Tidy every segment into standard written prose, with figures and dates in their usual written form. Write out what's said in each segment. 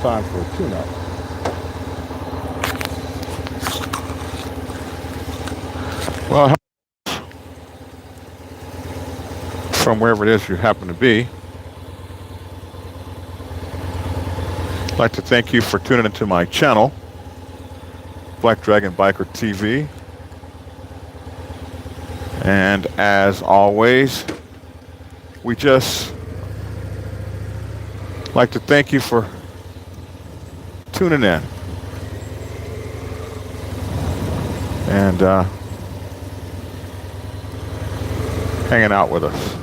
time for a tune-up. Well, from wherever it is you happen to be, I'd like to thank you for tuning into my channel, Black Dragon Biker TV. And as always, we just like to thank you for tuning in and hanging out with us.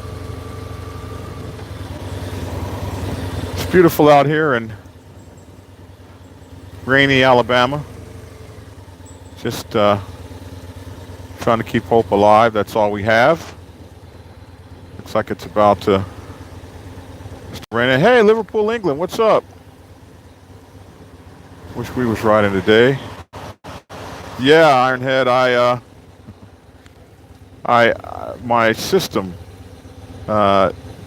It's beautiful out here in rainy Alabama. Just trying to keep hope alive. That's all we have. Looks like it's about to rain. Hey, Liverpool, England, what's up? Wish we was riding today. Yeah, Ironhead, my system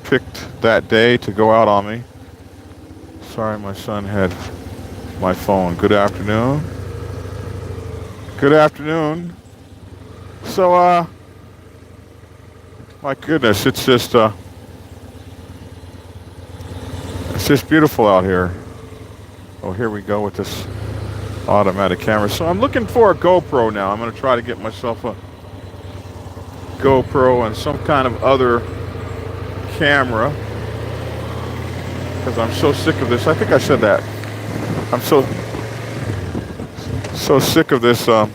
picked that day to go out on me. Sorry, my son had my phone. Good afternoon. Good afternoon. So, my goodness, it's just beautiful out here. Oh, here we go with this automatic camera. So I'm looking for a GoPro now. I'm going to try to get myself a GoPro and some kind of other camera, because I'm so sick of this. I think I said that. I'm so sick of this. So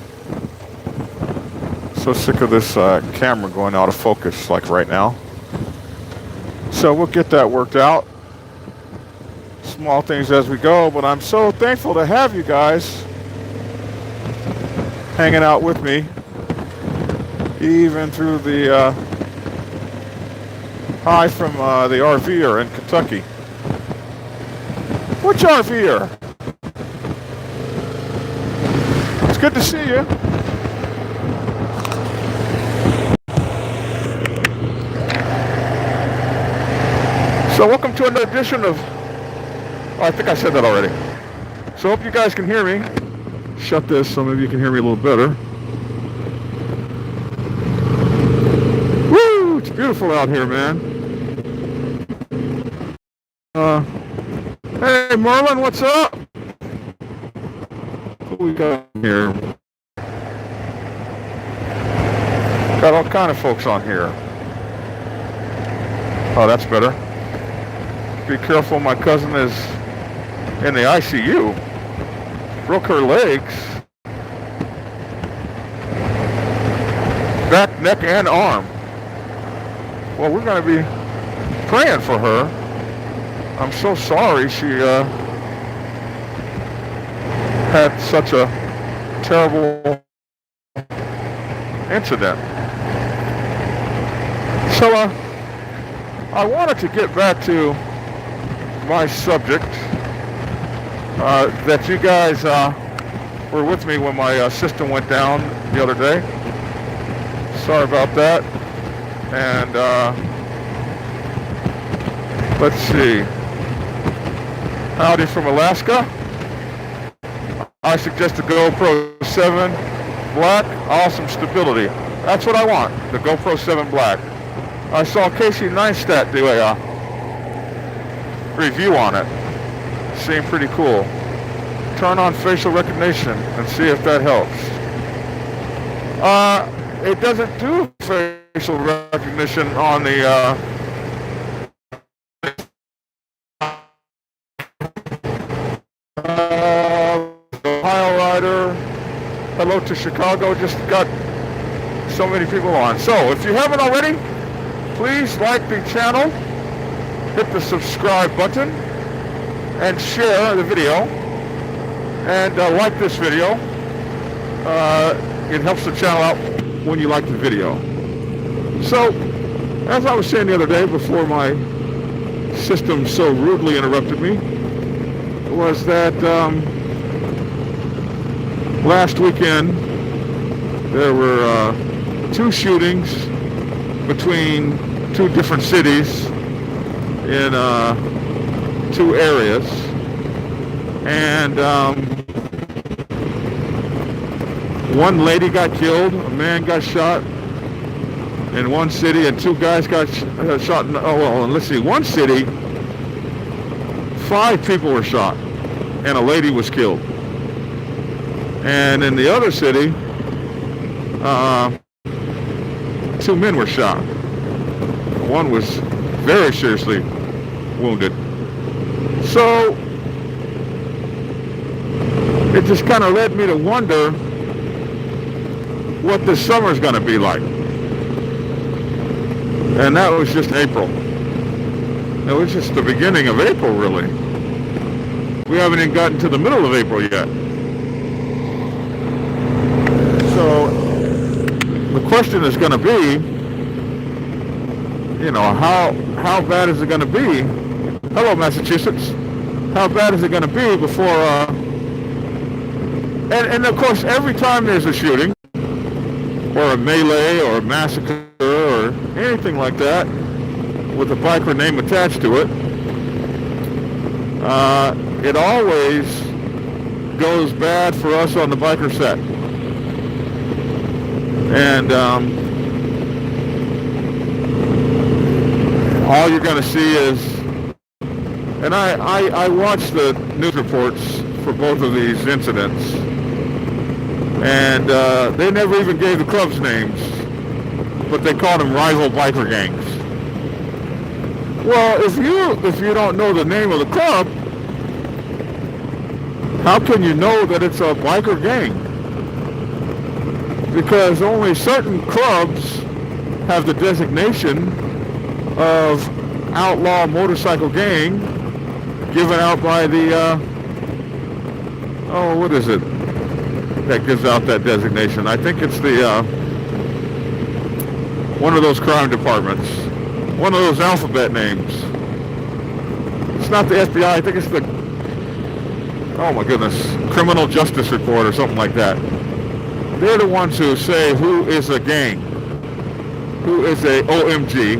sick of this camera going out of focus like right now. So we'll get that worked out. Small things as we go, but I'm so thankful to have you guys hanging out with me, even through the hi from the RVer in Kentucky. Which RVer? It's good to see you. So welcome to another edition of, oh, I think I said that already. So hope you guys can hear me. Shut this so maybe you can hear me a little better. Woo! It's beautiful out here, man. Hey Merlin, what's up? What we got here? Got all kind of folks on here. Oh, that's better. Be careful, my cousin is in the ICU. Broke her legs. Back, neck, and arm. Well, we're going to be praying for her. I'm so sorry she had such a terrible incident. So, I wanted to get back to my subject, that you guys were with me when my system went down the other day. Sorry about that. And let's see. Howdy from Alaska. I suggest a GoPro 7 Black. Awesome stability. That's what I want, the GoPro 7 Black. I saw Casey Neistat do a review on it. Seemed pretty cool. Turn on facial recognition and see if that helps. It doesn't do facial recognition on the Ohio Rider. Hello to Chicago. Just got so many people on. So if you haven't already, please like the channel, hit the subscribe button, and share the video, and like this video. It helps the channel out when you like the video. So, as I was saying the other day before my system so rudely interrupted me, was that last weekend there were 2 shootings between 2 different cities in 2 areas. And one lady got killed, a man got shot in one city, and two guys got shot in, let's see, one city, 5 people were shot, and a lady was killed. And in the other city, 2 men were shot. One was very seriously wounded. So it just kind of led me to wonder what this summer's going to be like. And that was just April. It was just the beginning of April, really. We haven't even gotten to the middle of April yet. So the question is going to be, you know, how bad is it going to be? Hello, Massachusetts. How bad is it going to be before, and of course, every time there's a shooting, or a melee, or a massacre, or anything like that, with a biker name attached to it, it always goes bad for us on the biker set. And all you're going to see is, and I watched the news reports for both of these incidents, and they never even gave the clubs names, but they called them rival biker gangs. Well, if you don't know the name of the club, how can you know that it's a biker gang? Because only certain clubs have the designation of outlaw motorcycle gang given out by the, what is it that gives out that designation? I think it's the, one of those crime departments, one of those alphabet names. It's not the FBI, I think it's the, oh my goodness, Criminal Justice Report or something like that. They're the ones who say who is a gang, who is a OMG.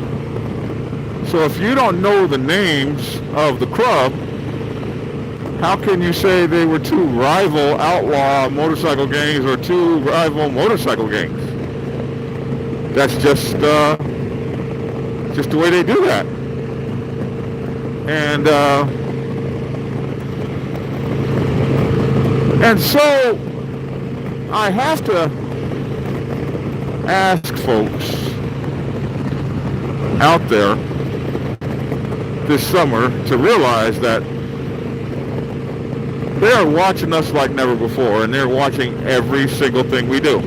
So if you don't know the names of the club, how can you say they were 2 rival outlaw motorcycle gangs or 2 rival motorcycle gangs? That's just the way they do that. And so I have to ask folks out there this summer to realize that they are watching us like never before, and they're watching every single thing we do.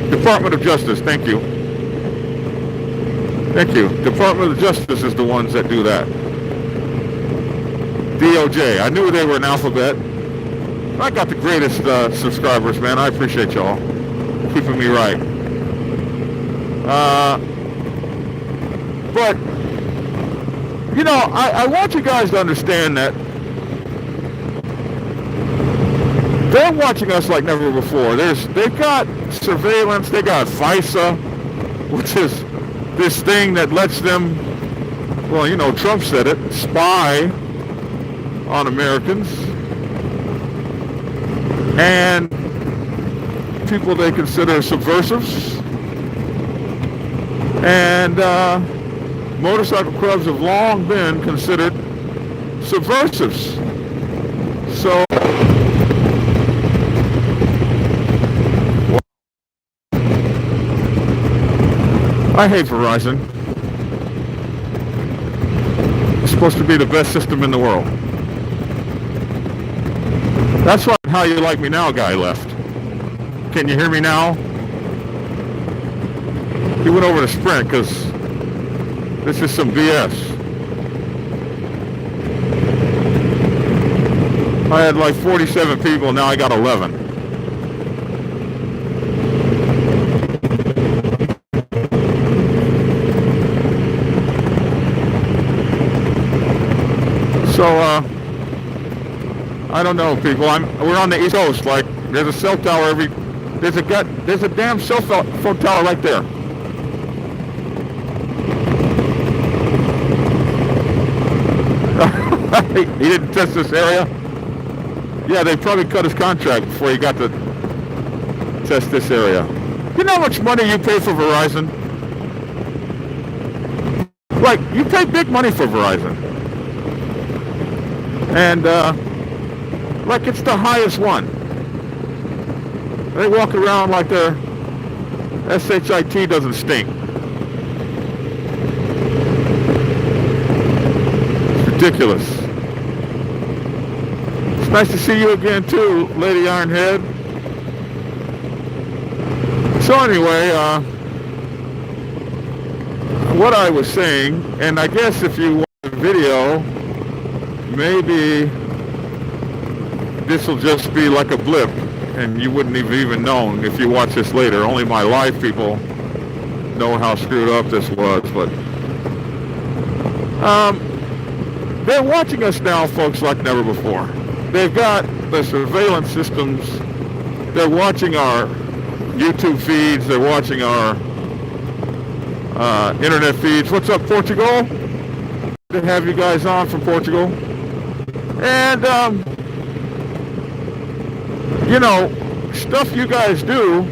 Department of Justice, thank you. Thank you. Department of Justice is the ones that do that. DOJ, I knew they were an alphabet. I got the greatest subscribers, man. I appreciate y'all keeping me right. But, you know, I want you guys to understand that they're watching us like never before. They've got surveillance. They got FISA, which is this thing that lets them, well, you know, Trump said it, spy on Americans and people they consider subversives. And motorcycle clubs have long been considered subversives. So I hate Verizon. It's supposed to be the best system in the world. That's why How You Like Me Now guy left. Can you hear me now? He went over to Sprint because this is some BS. I had like 47 people, now I got 11. So, I don't know, people. We're on the East Coast. Like, there's a cell tower there's a damn cell phone tower right there. He didn't test this area? Yeah, they probably cut his contract before he got to test this area. You know how much money you pay for Verizon? Like, you pay big money for Verizon. And, like, it's the highest one. They walk around like their SHIT doesn't stink. It's ridiculous. It's nice to see you again, too, Lady Ironhead. So anyway, what I was saying, and I guess if you watch the video, maybe this will just be like a blip, and you wouldn't have even known if you watch this later. Only my live people know how screwed up this was, but they're watching us now, folks, like never before. They've got the surveillance systems. They're watching our YouTube feeds. They're watching our internet feeds. What's up, Portugal? Good to have you guys on from Portugal. And you know, stuff you guys do,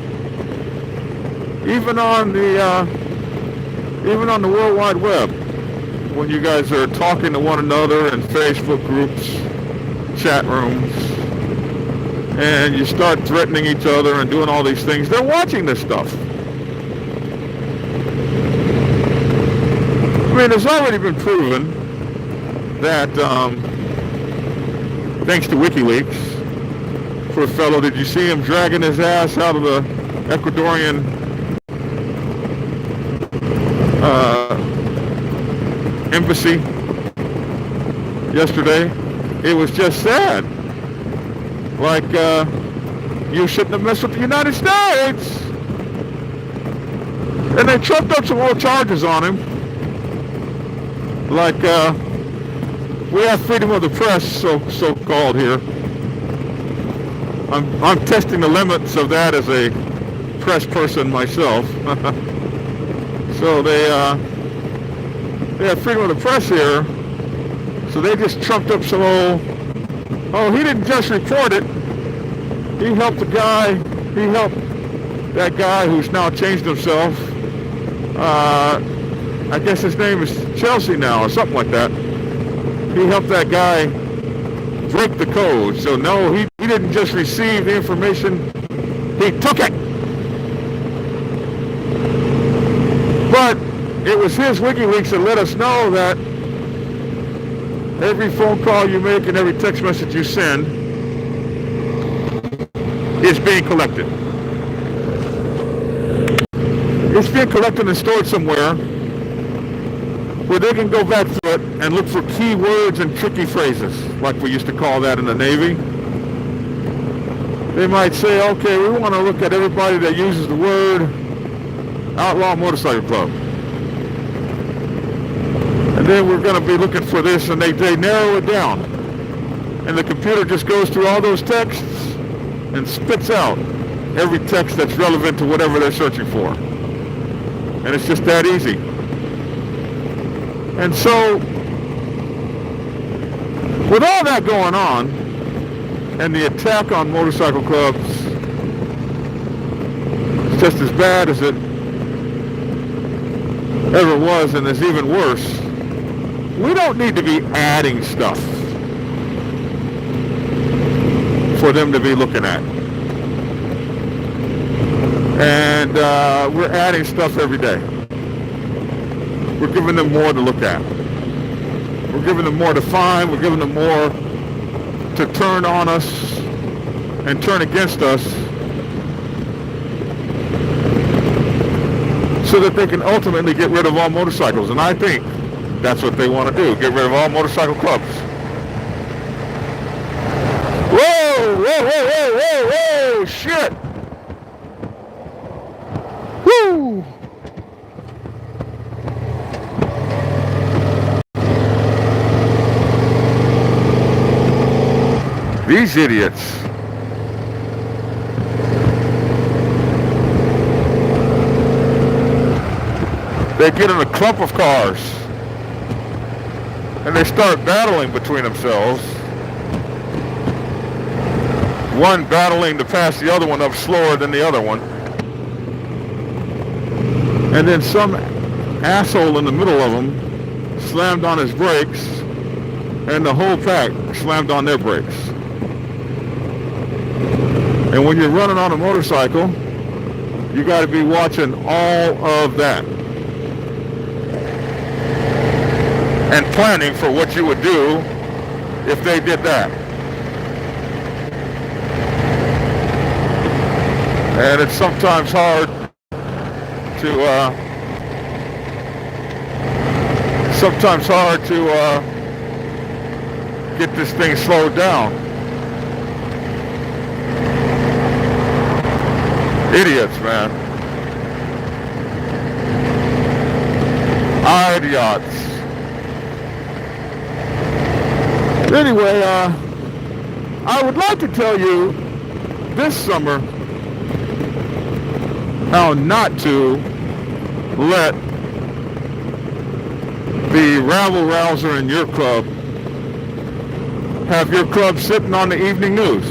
even on the World Wide Web, when you guys are talking to one another in Facebook groups, chat rooms, and you start threatening each other and doing all these things, they're watching this stuff. I mean, it's already been proven that, thanks to WikiLeaks, poor fellow, did you see him dragging his ass out of the Ecuadorian embassy yesterday? It was just sad. Like, you shouldn't have messed with the United States. And they trumped up some more charges on him. Like, we have freedom of the press, so-called here. I'm testing the limits of that as a press person myself. So they have freedom of the press here. So they just trumped up some old, oh, he didn't just report it. He helped the guy, he helped that guy who's now changed himself. I guess his name is Chelsea now or something like that. He helped that guy break the code. So no, he didn't just receive the information, he took it. But it was his WikiLeaks that let us know that every phone call you make and every text message you send is being collected. It's being collected and stored somewhere where they can go back through it and look for keywords and tricky phrases, like we used to call that in the Navy. They might say, okay, we want to look at everybody that uses the word Outlaw Motorcycle Club. And then we're going to be looking for this, and they narrow it down. And the computer just goes through all those texts and spits out every text that's relevant to whatever they're searching for. And it's just that easy. And so, with all that going on, and the attack on motorcycle clubs is just as bad as it ever was, and is even worse, we don't need to be adding stuff for them to be looking at. And we're adding stuff every day. We're giving them more to look at. We're giving them more to find. We're giving them more to turn on us and turn against us so that they can ultimately get rid of all motorcycles. And I think that's what they want to do, get rid of all motorcycle clubs. Whoa, whoa, whoa, whoa, whoa, whoa, shit. Woo. These idiots. They get in a clump of cars and they start battling between themselves. One battling to pass the other one up slower than the other one. And then some asshole in the middle of them slammed on his brakes, and the whole pack slammed on their brakes. And when you're running on a motorcycle, you got to be watching all of that and planning for what you would do if they did that. And it's sometimes hard to get this thing slowed down. Idiots, man. Idiots. Anyway, I would like to tell you this summer how not to let the rabble-rouser in your club have your club sitting on the evening news.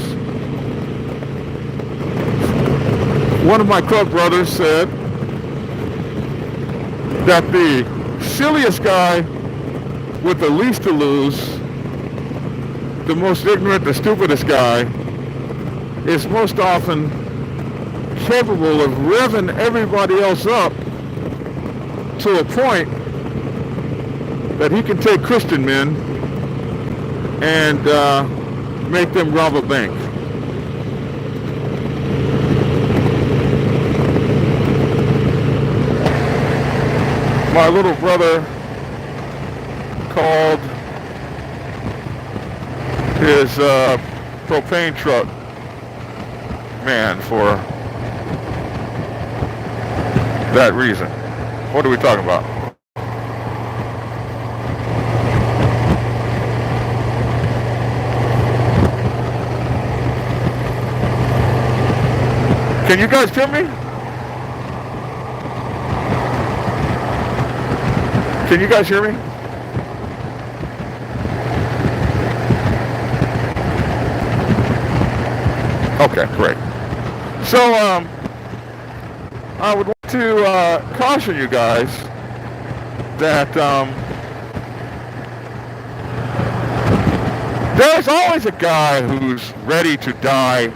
One of my club brothers said that the silliest guy with the least to lose, the most ignorant, the stupidest guy, is most often capable of revving everybody else up to a point that he can take Christian men and make them rob a bank. My little brother called his propane truck man for that reason. What are we talking about? Can you guys hear me? Can you guys hear me? Okay, great. So, I would like to caution you guys that there's always a guy who's ready to die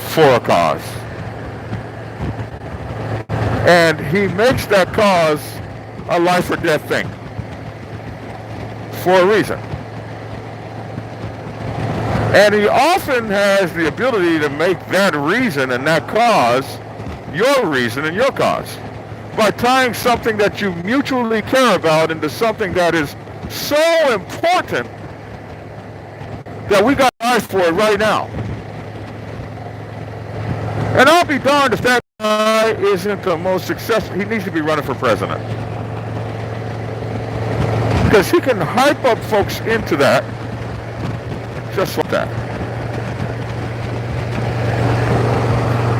for a cause. And he makes that cause a life or death thing for a reason. And he often has the ability to make that reason and that cause your reason and your cause by tying something that you mutually care about into something that is so important that we got to fight for it right now. And I'll be darned if that guy isn't the most successful. He needs to be running for president. Because he can hype up folks into that just like that.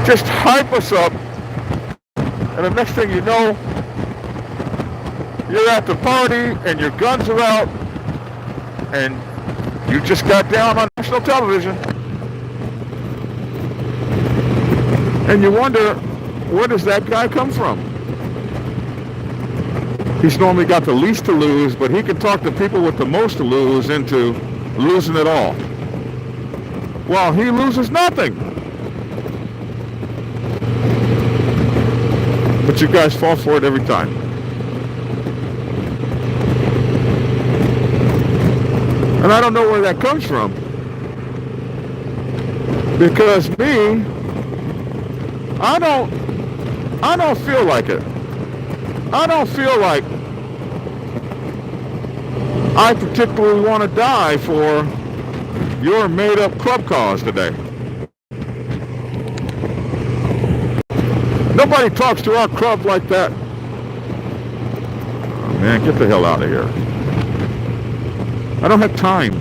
Just hype us up, and the next thing you know, you're at the party and your guns are out and you just got down on national television. And you wonder, where does that guy come from? He's normally got the least to lose, but he can talk to people with the most to lose into losing it all. Well, he loses nothing. But you guys fall for it every time. And I don't know where that comes from. Because me, I don't feel like it. I don't feel like I particularly want to die for your made-up club cause today. Nobody talks to our club like that. Oh, man, get the hell out of here. I don't have time.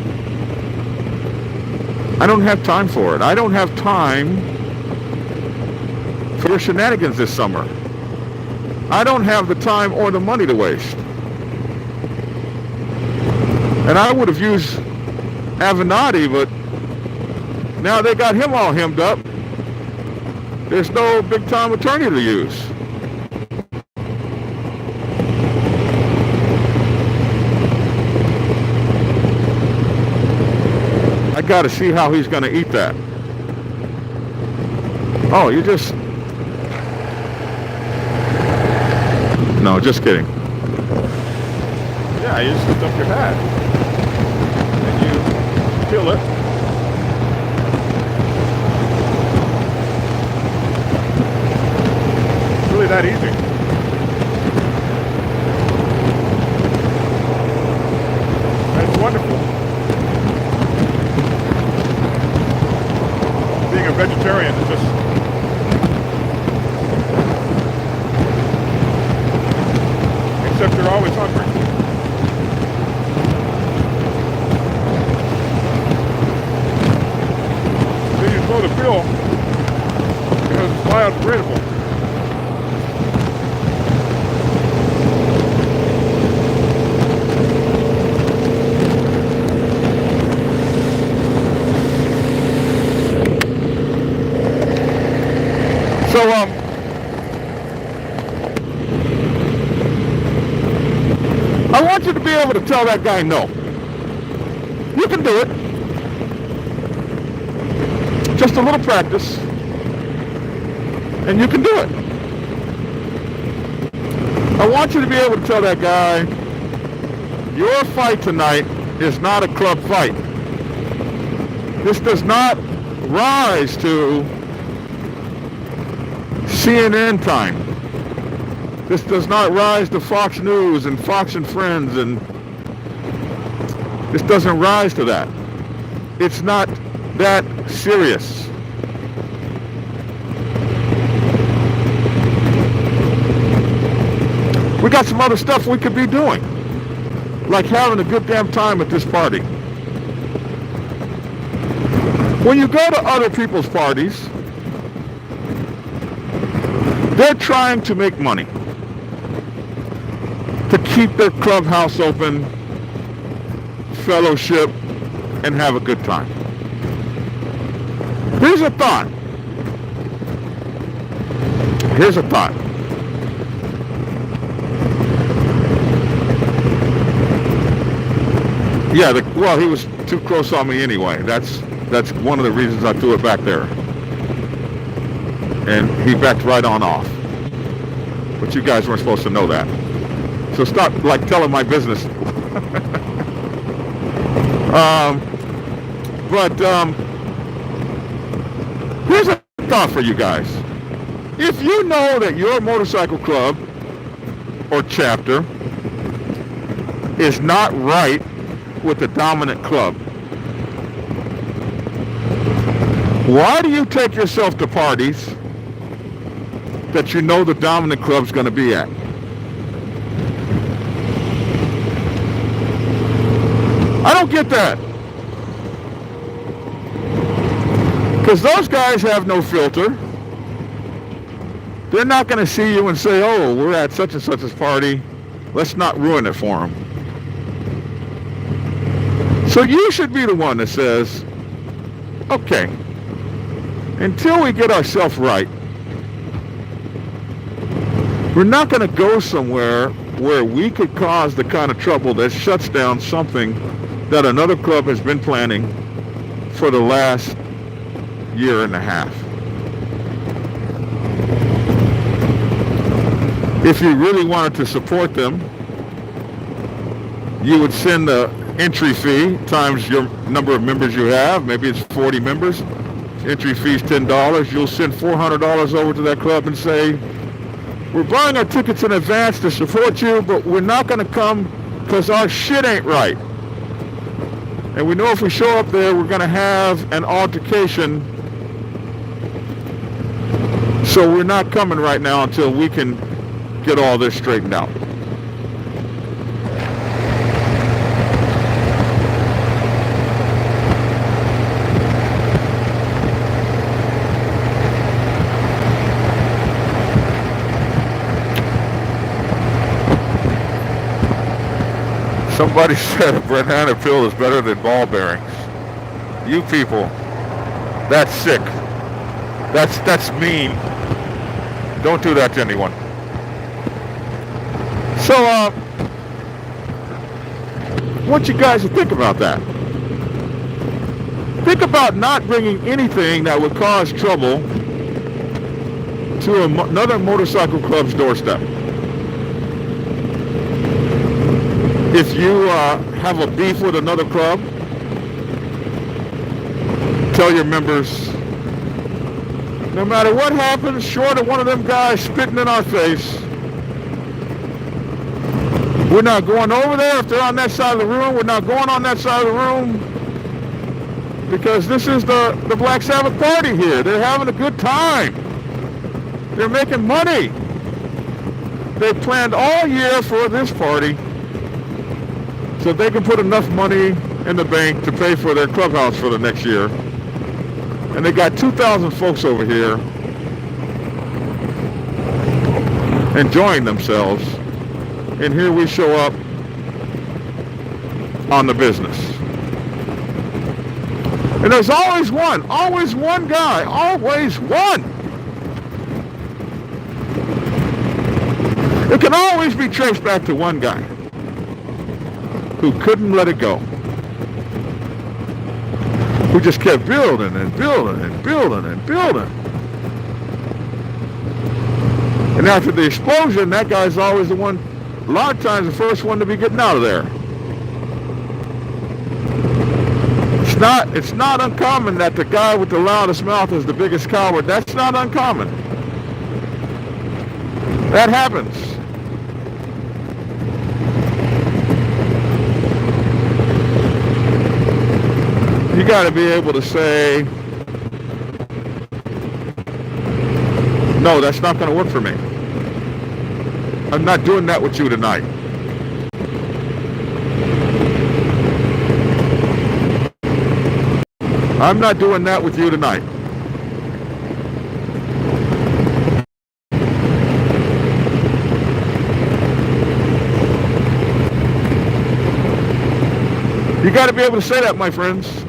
I don't have time for it. I don't have time for your shenanigans this summer. I don't have the time or the money to waste. And I would have used Avenatti, but now they got him all hemmed up. There's no big-time attorney to use. I got to see how he's going to eat that. Oh, you just... No, just kidding. Yeah, you just lift up your hat. And you peel it. It's really that easy. And it's wonderful. Being a vegetarian is just... Except you're always hungry. Then you throw the peel because it's biodegradable. So, I want you to be able to tell that guy no. You can do it. Just a little practice. And you can do it. I want you to be able to tell that guy, your fight tonight is not a club fight. This does not rise to CNN time. This does not rise to Fox News and Fox and Friends, and this doesn't rise to that. It's not that serious. We got some other stuff we could be doing, like having a good damn time at this party. When you go to other people's parties, they're trying to make money to keep their clubhouse open, fellowship, and have a good time. Here's a thought. Here's a thought. Yeah, well, he was too close on me anyway. That's one of the reasons I threw it back there. And he backed right on off. But you guys weren't supposed to know that. So stop, like, telling my business. Here's a thought for you guys. If you know that your motorcycle club or chapter is not right with the dominant club, why do you take yourself to parties that you know the dominant club's going to be at? I don't get that. Because those guys have no filter. They're not going to see you and say, oh, we're at such and such a party. Let's not ruin it for them. So you should be the one that says, okay, until we get ourselves right, we're not going to go somewhere where we could cause the kind of trouble that shuts down something that another club has been planning for the last year and a half. If you really wanted to support them, you would send the entry fee times your number of members you have. Maybe it's 40 members. Entry fee is $10. You'll send $400 over to that club and say, we're buying our tickets in advance to support you, but we're not going to come because our shit ain't right. And we know if we show up there, we're going to have an altercation. So we're not coming right now until we can get all this straightened out. Somebody said a banana peel is better than ball bearings. You people, that's sick. That's mean. Don't do that to anyone. So, I want you guys to think about that. Think about not bringing anything that would cause trouble to another motorcycle club's doorstep. If you have a beef with another club, tell your members, no matter what happens, short of one of them guys spitting in our face, we're not going over there. If they're on that side of the room, we're not going on that side of the room, because this is the Black Sabbath party here. They're having a good time. They're making money. They planned all year for this party so they can put enough money in the bank to pay for their clubhouse for the next year. And they got 2,000 folks over here enjoying themselves. And here we show up on the business. And there's always one guy, always one. It can always be traced back to one guy who couldn't let it go, who just kept building and building and building and building. And after the explosion, that guy's always the one, a lot of times the first one to be getting out of there. It's not uncommon that the guy with the loudest mouth is the biggest coward. That's not uncommon. That happens. You got to be able to say, no, that's not going to work for me. I'm not doing that with you tonight. I'm not doing that with you tonight. You got to be able to say that, my friends.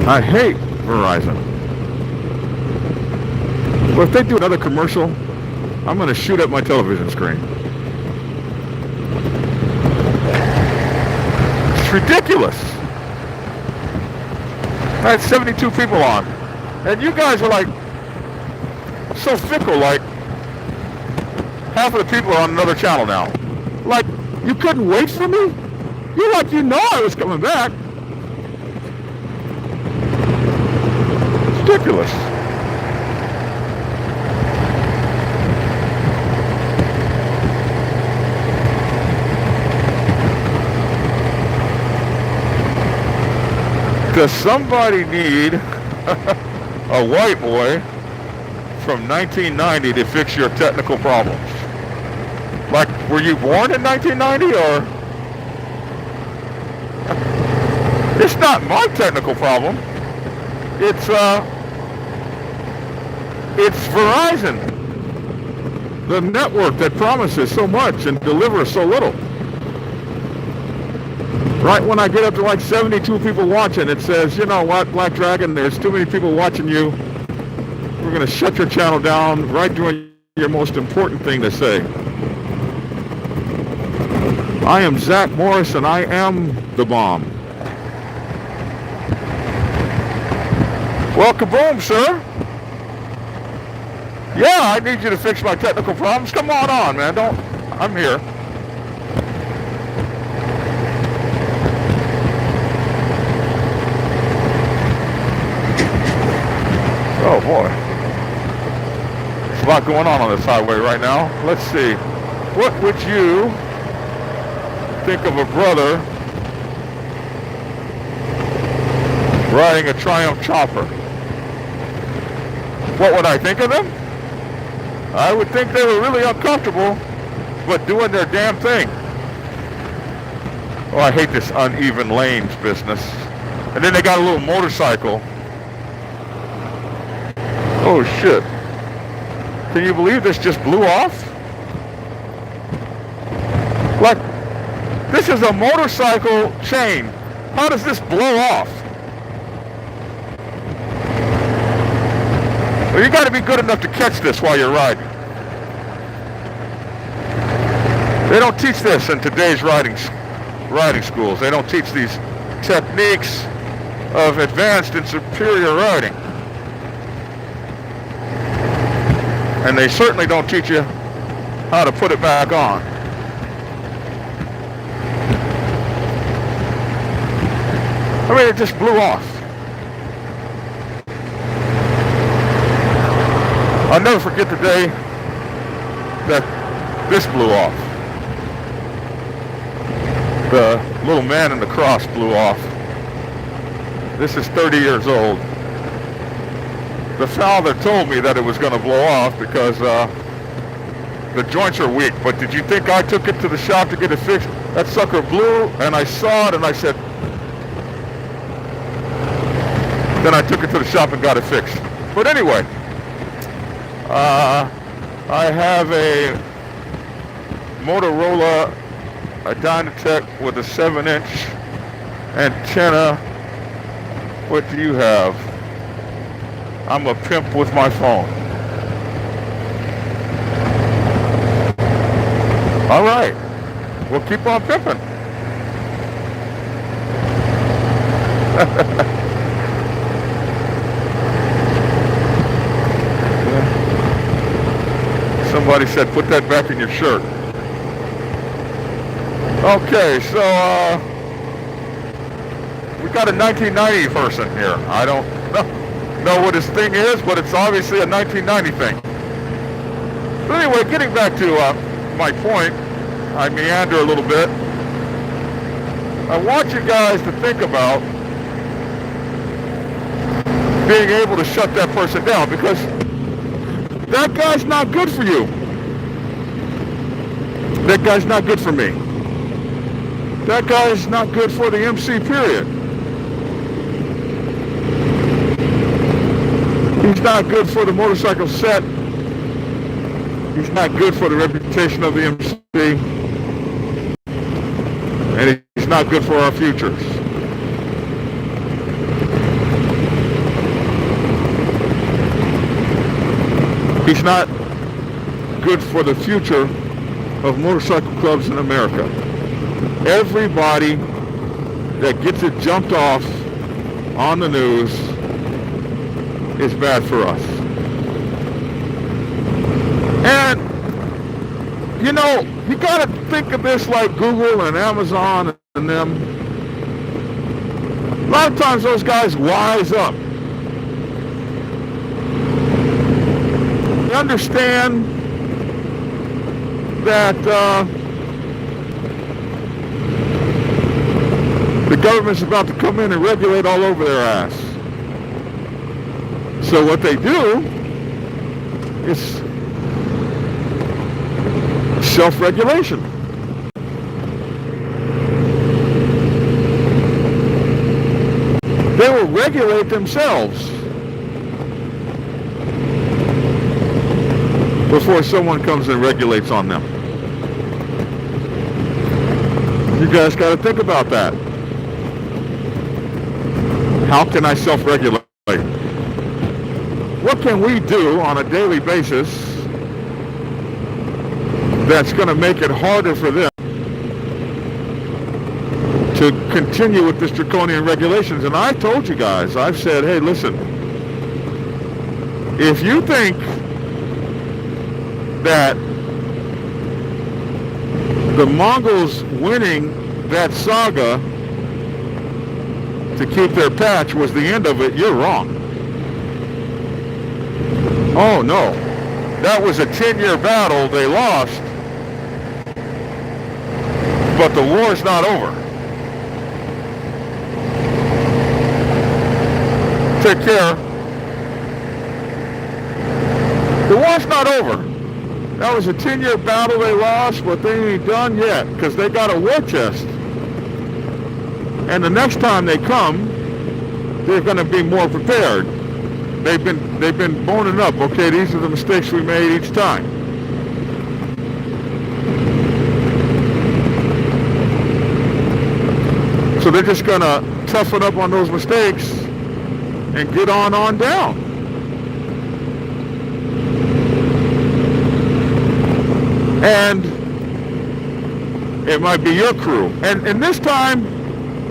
I hate Verizon. Well, if they do another commercial, I'm going to shoot at my television screen. It's ridiculous. I had 72 people on. And you guys are like so fickle, like half of the people are on another channel now. Like, you couldn't wait for me? You're like, you know I was coming back. Ridiculous. Does somebody need a white boy from 1990 to fix your technical problems? Like, were you born in 1990 or? It's not my technical problem. It's Verizon, the network that promises so much and delivers so little. Right when I get up to like 72 people watching, it says, you know what, Black Dragon, there's too many people watching you. We're going to shut your channel down right during your most important thing to say. I am Zach Morris, and I am the bomb. Well, kaboom, sir. Yeah, I need you to fix my technical problems. Come on, man. I'm here. Oh, boy. There's a lot going on this highway right now. Let's see. What would you think of a brother riding a Triumph chopper? What would I think of them? I would think they were really uncomfortable, but doing their damn thing. Oh, I hate this uneven lanes business. And then they got a little motorcycle. Oh, shit. Can you believe this just blew off? Like, this is a motorcycle chain. How does this blow off? Well, you got to be good enough to catch this while you're riding. They don't teach this in today's riding schools. They don't teach these techniques of advanced and superior riding. And they certainly don't teach you how to put it back on. I mean, it just blew off. I'll never forget the day that this blew off. The little man in the cross blew off. This is 30 years old. The father told me that it was going to blow off because the joints are weak. But did you think I took it to the shop to get it fixed? That sucker blew, and I saw it, and I said, then I took it to the shop and got it fixed. But anyway, I have a Motorola, a Dynatech with a 7-inch antenna. What do you have? I'm a pimp with my phone. All right, we'll keep on pimping. Somebody said, put that back in your shirt. Okay, so we got a 1990 person here. I don't know what his thing is, but it's obviously a 1990 thing. But anyway, getting back to my point, I meander a little bit. I want you guys to think about being able to shut that person down, because that guy's not good for you. That guy's not good for me. That guy's not good for the MC, period. He's not good for the motorcycle set. He's not good for the reputation of the MC. And he's not good for our futures. He's not good for the future of motorcycle clubs in America. Everybody that gets it jumped off on the news is bad for us. And, you know, you got to think of this like Google and Amazon and them. A lot of times those guys wise up. They understand that the government's about to come in and regulate all over their ass. So what they do is self-regulation. They will regulate themselves before someone comes and regulates on them. You guys got to think about that. How can I self-regulate? What can we do on a daily basis that's going to make it harder for them to continue with this draconian regulations? And I told you guys, I've said, hey, listen, if you think that the Mongols winning that saga to keep their patch was the end of it, you're wrong. Oh no, that was a 10-year battle they lost, but the war's not over. Take care. The war's not over. That was a 10-year battle they lost, but they ain't done yet, because they got a war chest. And the next time they come, they're going to be more prepared. they've been boning up. Okay, these are the mistakes we made each time. So they're just gonna toughen up on those mistakes and get on down. And it might be your crew. And this time,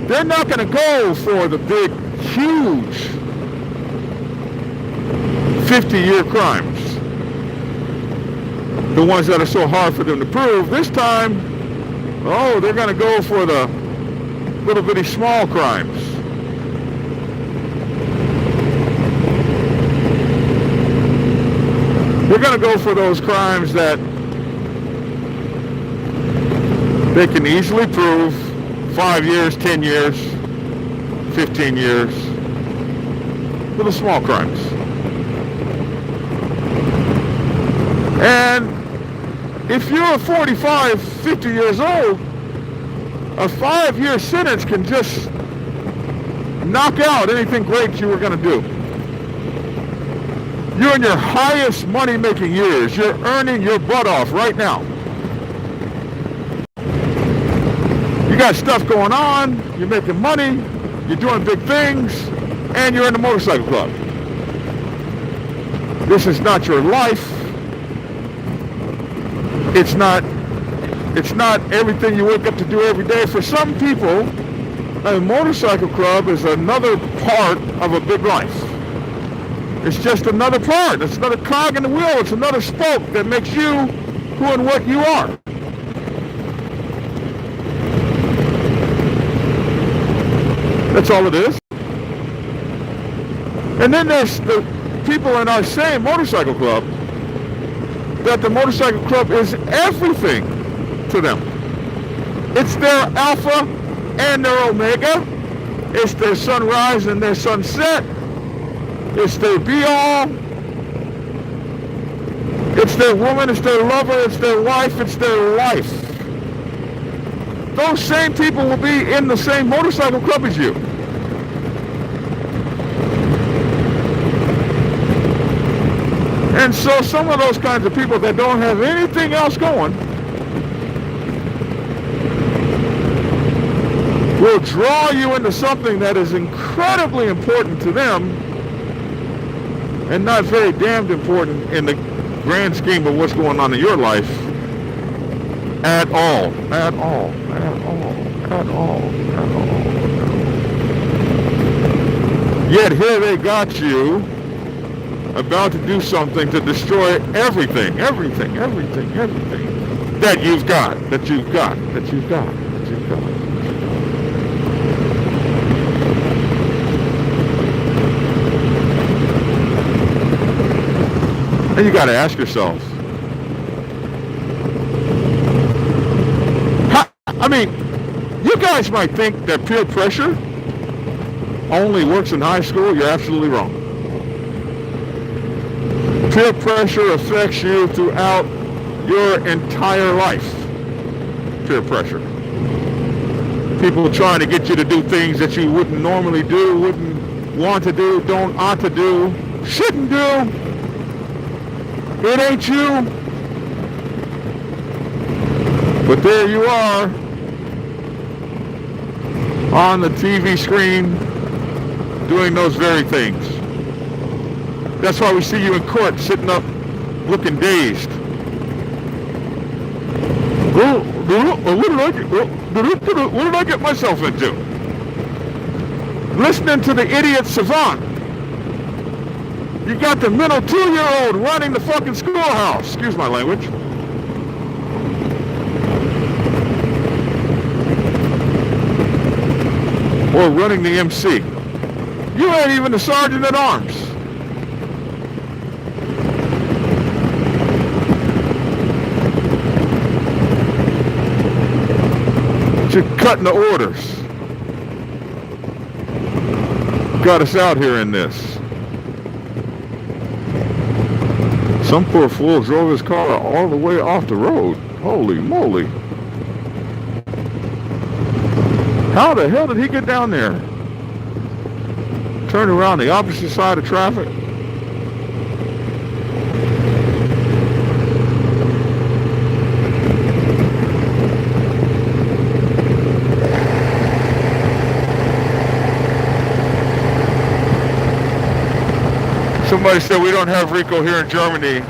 they're not going to go for the big, huge 50-year crimes. The ones that are so hard for them to prove. This time, oh, they're going to go for the little bitty small crimes. They're going to go for those crimes that they can easily prove. 5 years, 10 years, 15 years. Little small crimes. And if you're 45, 50 years old, a 5-year sentence can just knock out anything great you were going to do. You're in your highest money-making years. You're earning your butt off right now. You got stuff going on, you're making money, you're doing big things, and you're in the motorcycle club. This is not your life. It's not everything you wake up to do every day. For some people, a motorcycle club is another part of a big life. It's just another part. It's another cog in the wheel. It's another spoke that makes you who and what you are. That's all it is. And then there's the people in our same motorcycle club that the motorcycle club is everything to them. It's their alpha and their omega. It's their sunrise and their sunset. It's their be-all. It's their woman, it's their lover, it's their wife, it's their life. Those same people will be in the same motorcycle club as you. And so some of those kinds of people that don't have anything else going will draw you into something that is incredibly important to them and not very damned important in the grand scheme of what's going on in your life at all. At all. At all. At all. At all. Yet here they got you about to do something to destroy everything that you've got. And you got to ask yourself, I mean, you guys might think that peer pressure only works in high school. You're absolutely wrong. Peer pressure affects you throughout your entire life. Peer pressure. People trying to get you to do things that you wouldn't normally do, wouldn't want to do, don't ought to do, shouldn't do. It ain't you. But there you are on the TV screen doing those very things. That's why we see you in court sitting up looking dazed. What did I get myself into? Listening to the idiot savant. You got the mental 2-year-old running the fucking schoolhouse. Excuse my language. Or running the MC. You ain't even the sergeant at arms. You're cutting the orders. Got us out here in this. Some poor fool drove his car all the way off the road. Holy moly. How the hell did he get down there? Turned around the opposite side of traffic. Somebody said we don't have RICO here in Germany,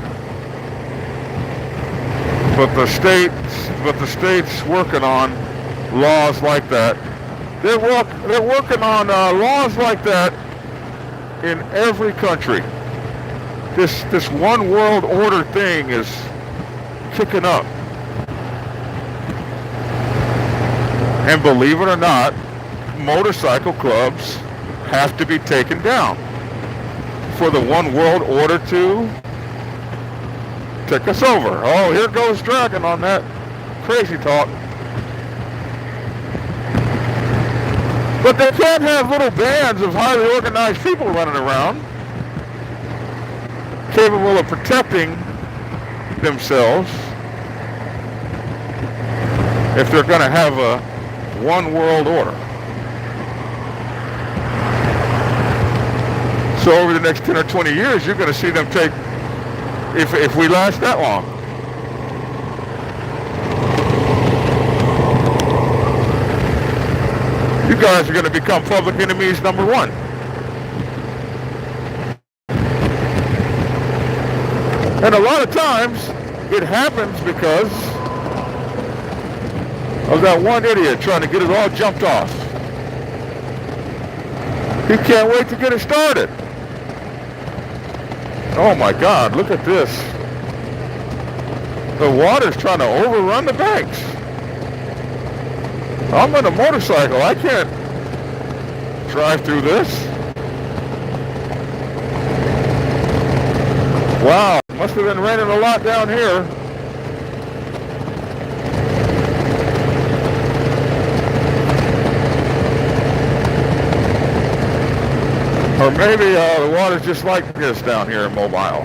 but the state's working on laws like that. They're working on laws like that in every country. This one world order thing is kicking up. And believe it or not, motorcycle clubs have to be taken down for the one world order to take us over. Oh, here goes Dragon on that crazy talk. But they can't have little bands of highly organized people running around capable of protecting themselves if they're going to have a one world order. So over the next 10 or 20 years, you're going to see them take, if we last that long. You guys are going to become public enemies number one. And a lot of times, it happens because of that one idiot trying to get it all jumped off. He can't wait to get it started. Oh my God, look at this. The water's trying to overrun the banks. I'm on a motorcycle. I can't drive through this. Wow, must have been raining a lot down here. Or maybe the water's just like this down here in Mobile.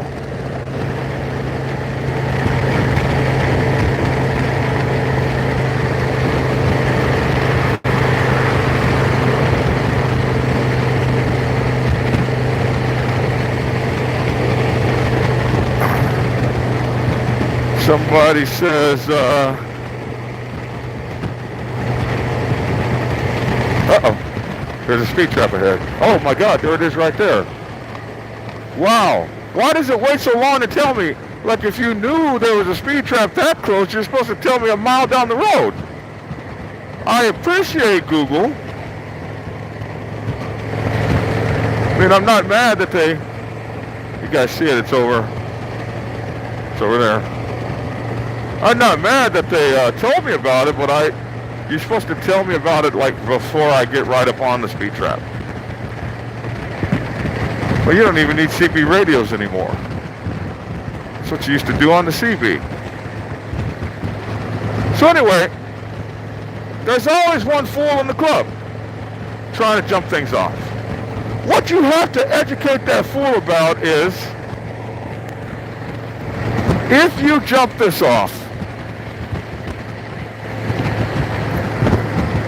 Somebody says, uh-oh. There's a speed trap ahead. Oh my God, there it is right there. Wow. Why does it wait so long to tell me? Like if you knew there was a speed trap that close, you're supposed to tell me a mile down the road. I appreciate Google. I mean, I'm not mad that they, you guys see it, it's over there. I'm not mad that they told me about it, but you're supposed to tell me about it like before I get right up on the speed trap. Well, you don't even need CB radios anymore. That's what you used to do on the CB. So anyway, there's always one fool in the club trying to jump things off. What you have to educate that fool about is, if you jump this off,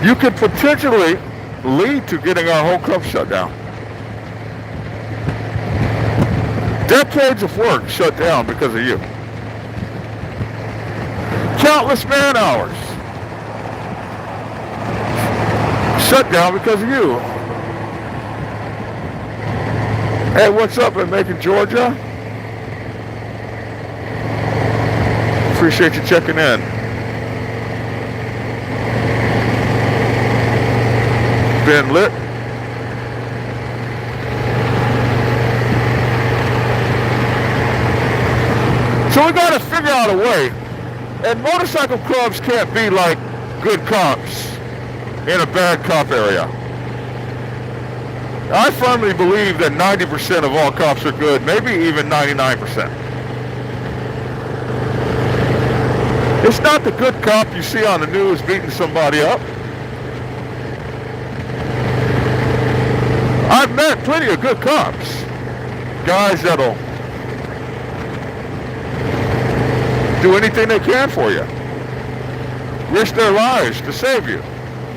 you could potentially lead to getting our whole club shut down. Decades of work shut down because of you. Countless man hours shut down because of you. Hey, what's up in Macon, Georgia? Appreciate you checking in. Been lit. So we got to figure out a way. And motorcycle clubs can't be like good cops in a bad cop area. I firmly believe that 90% of all cops are good, maybe even 99%. It's not the good cop you see on the news beating somebody up. I've met plenty of good cops. Guys that'll do anything they can for you. Risk their lives to save you.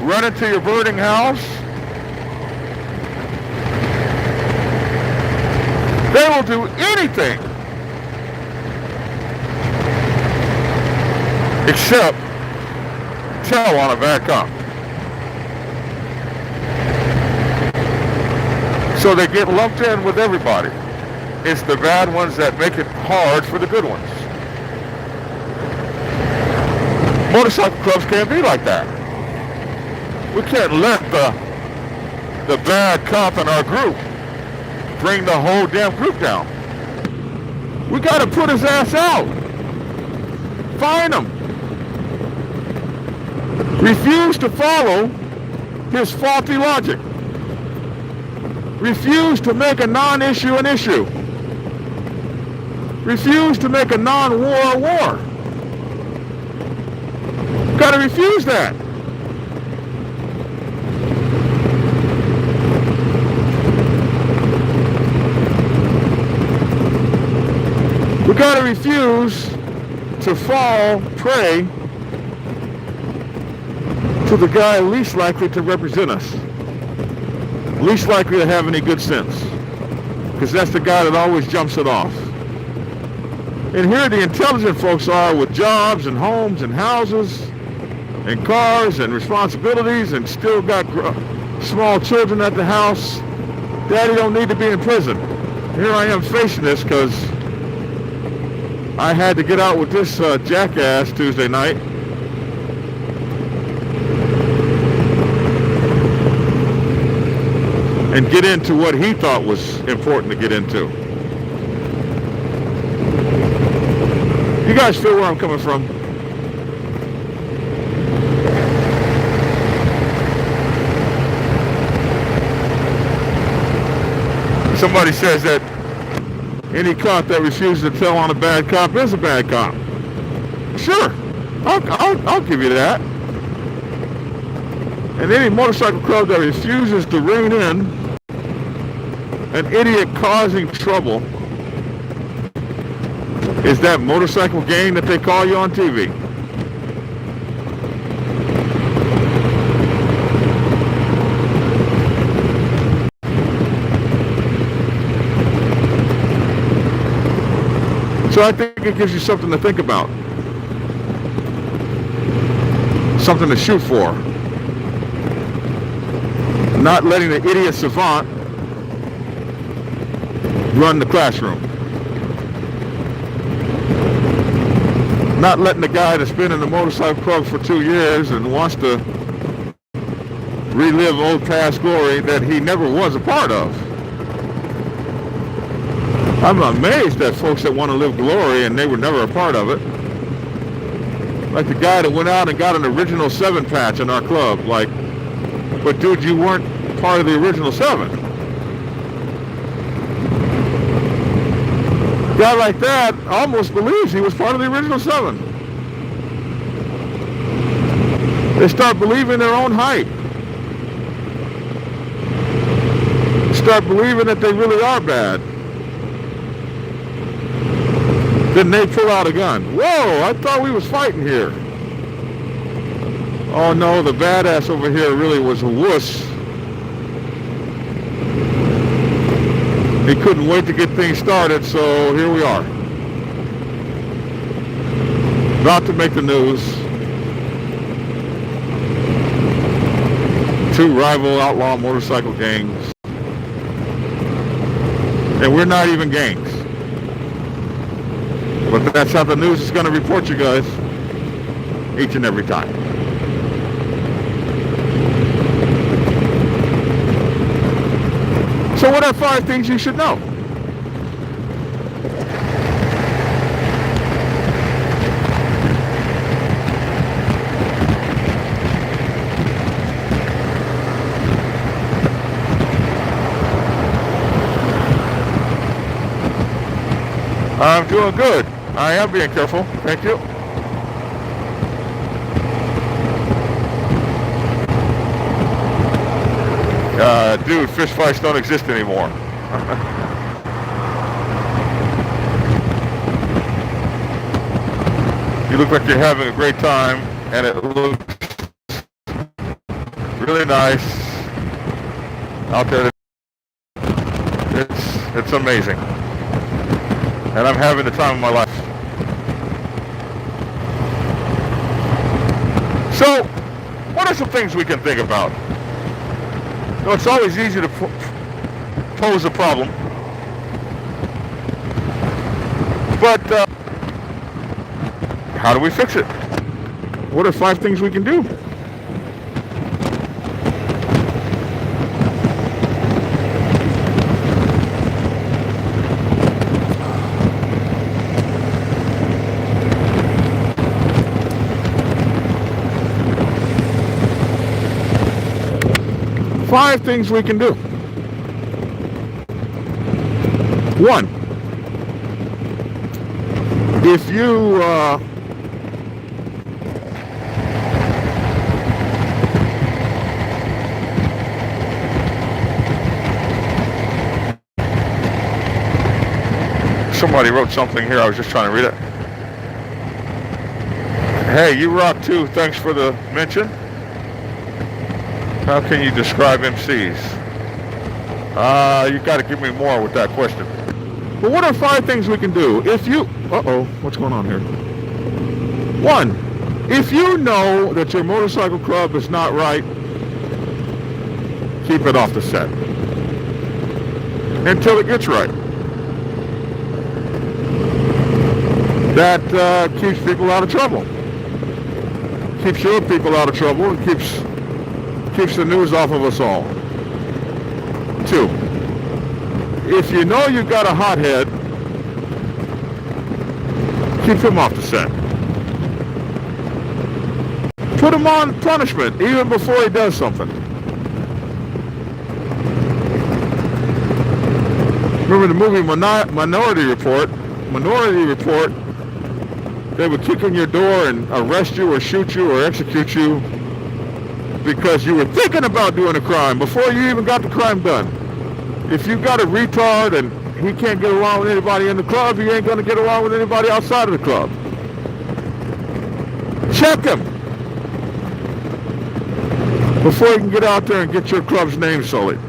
Run into your burning house. They will do anything except tell on a bad cop. So they get lumped in with everybody it's the bad ones that make it hard for the good ones. Motorcycle clubs can't be like that. We can't let the bad cop in our group bring the whole damn group down. We got to put his ass out. Fine him. Refuse to follow his faulty logic. Refuse to make a non-issue an issue. Refuse to make a non-war a war. Got to refuse that. We got to refuse to fall prey to the guy least likely to represent us, least likely to have any good sense, because that's the guy that always jumps it off. And here the intelligent folks are with jobs and homes and houses and cars and responsibilities and still got small children at the house. Daddy don't need to be in prison. Here I am facing this because I had to get out with this jackass Tuesday night. And get into what he thought was important to get into. You guys feel where I'm coming from? Somebody says that any cop that refuses to tell on a bad cop is a bad cop. Sure, I'll give you that. And any motorcycle club that refuses to rein in an idiot causing trouble is that motorcycle gang that they call you on TV. So I think it gives you something to think about, something to shoot for. Not letting the idiot savant run the classroom. Not letting the guy that's been in the motorcycle club for 2 years and wants to relive old past glory that he never was a part of. I'm amazed at folks that want to live glory and they were never a part of it. Like the guy that went out and got an original 7 patch in our club. Like, but dude, you weren't part of the original 7. A guy like that almost believes he was part of the original 7. They start believing their own hype. Start believing that they really are bad. Then they pull out a gun. Whoa, I thought we was fighting here. Oh no, the badass over here really was a wuss. He couldn't wait to get things started, so here we are. About to make the news. 2 rival outlaw motorcycle gangs. And we're not even gangs. But that's how the news is going to report you guys each and every time. So what are 5 things you should know? I'm doing good. I am being careful. Thank you. Dude, fish fights don't exist anymore. You look like you're having a great time, and it looks really nice out there. It's amazing. And I'm having the time of my life. So, what are some things we can think about? You know, it's always easy to pose a problem. But how do we fix it? What are 5 things we can do? Five things we can do. 1, if you somebody wrote something here, I was just trying to read it. Hey, you rock too, thanks for the mention. How can you describe MCs? You got to give me more with that question. But what are 5 things we can do? If you... Uh-oh, what's going on here? 1, if you know that your motorcycle club is not right, keep it off the set until it gets right. That keeps people out of trouble. Keeps your people out of trouble and keeps the news off of us all. 2, if you know you've got a hothead, keep him off the set. Put him on punishment even before he does something. Remember the movie Minority Report? Minority Report, they would kick in your door and arrest you or shoot you or execute you because you were thinking about doing a crime before you even got the crime done. If you got a retard and he can't get along with anybody in the club, he ain't going to get along with anybody outside of the club. Check him before you can get out there and get your club's name sullied.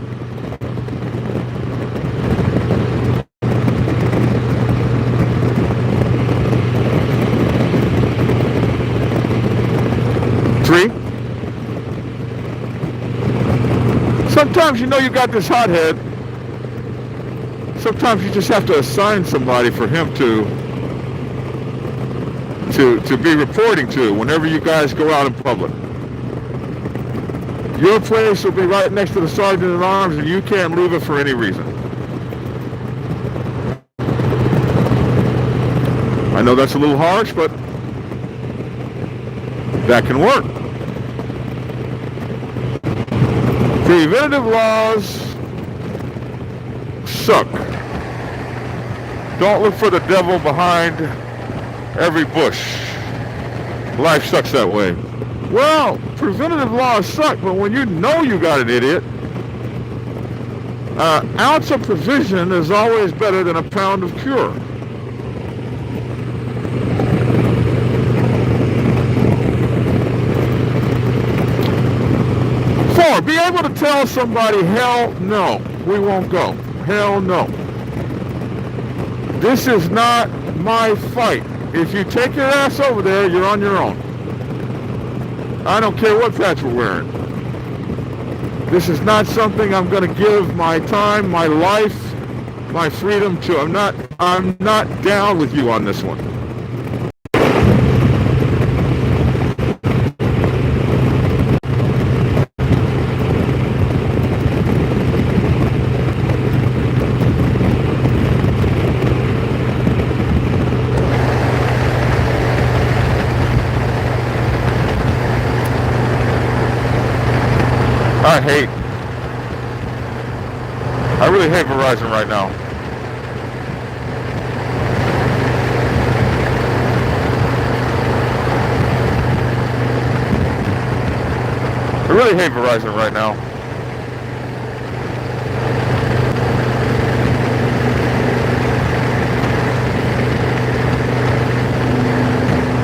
Sometimes you know you got this hothead. Sometimes you just have to assign somebody for him to be reporting to whenever you guys go out in public. Your place will be right next to the sergeant at arms and you can't leave it for any reason. I know that's a little harsh, but that can work. Preventative laws suck. Don't look for the devil behind every bush. Life sucks that way. Well, preventative laws suck, but when you know you got an idiot, an ounce of prevention is always better than a pound of cure. Be able to tell somebody, hell no, we won't go. Hell no. This is not my fight. If you take your ass over there, you're on your own. I don't care what patch we're wearing. This is not something I'm going to give my time, my life, my freedom to. I'm not down with you on this one. I really hate Verizon right now. I really hate Verizon right now.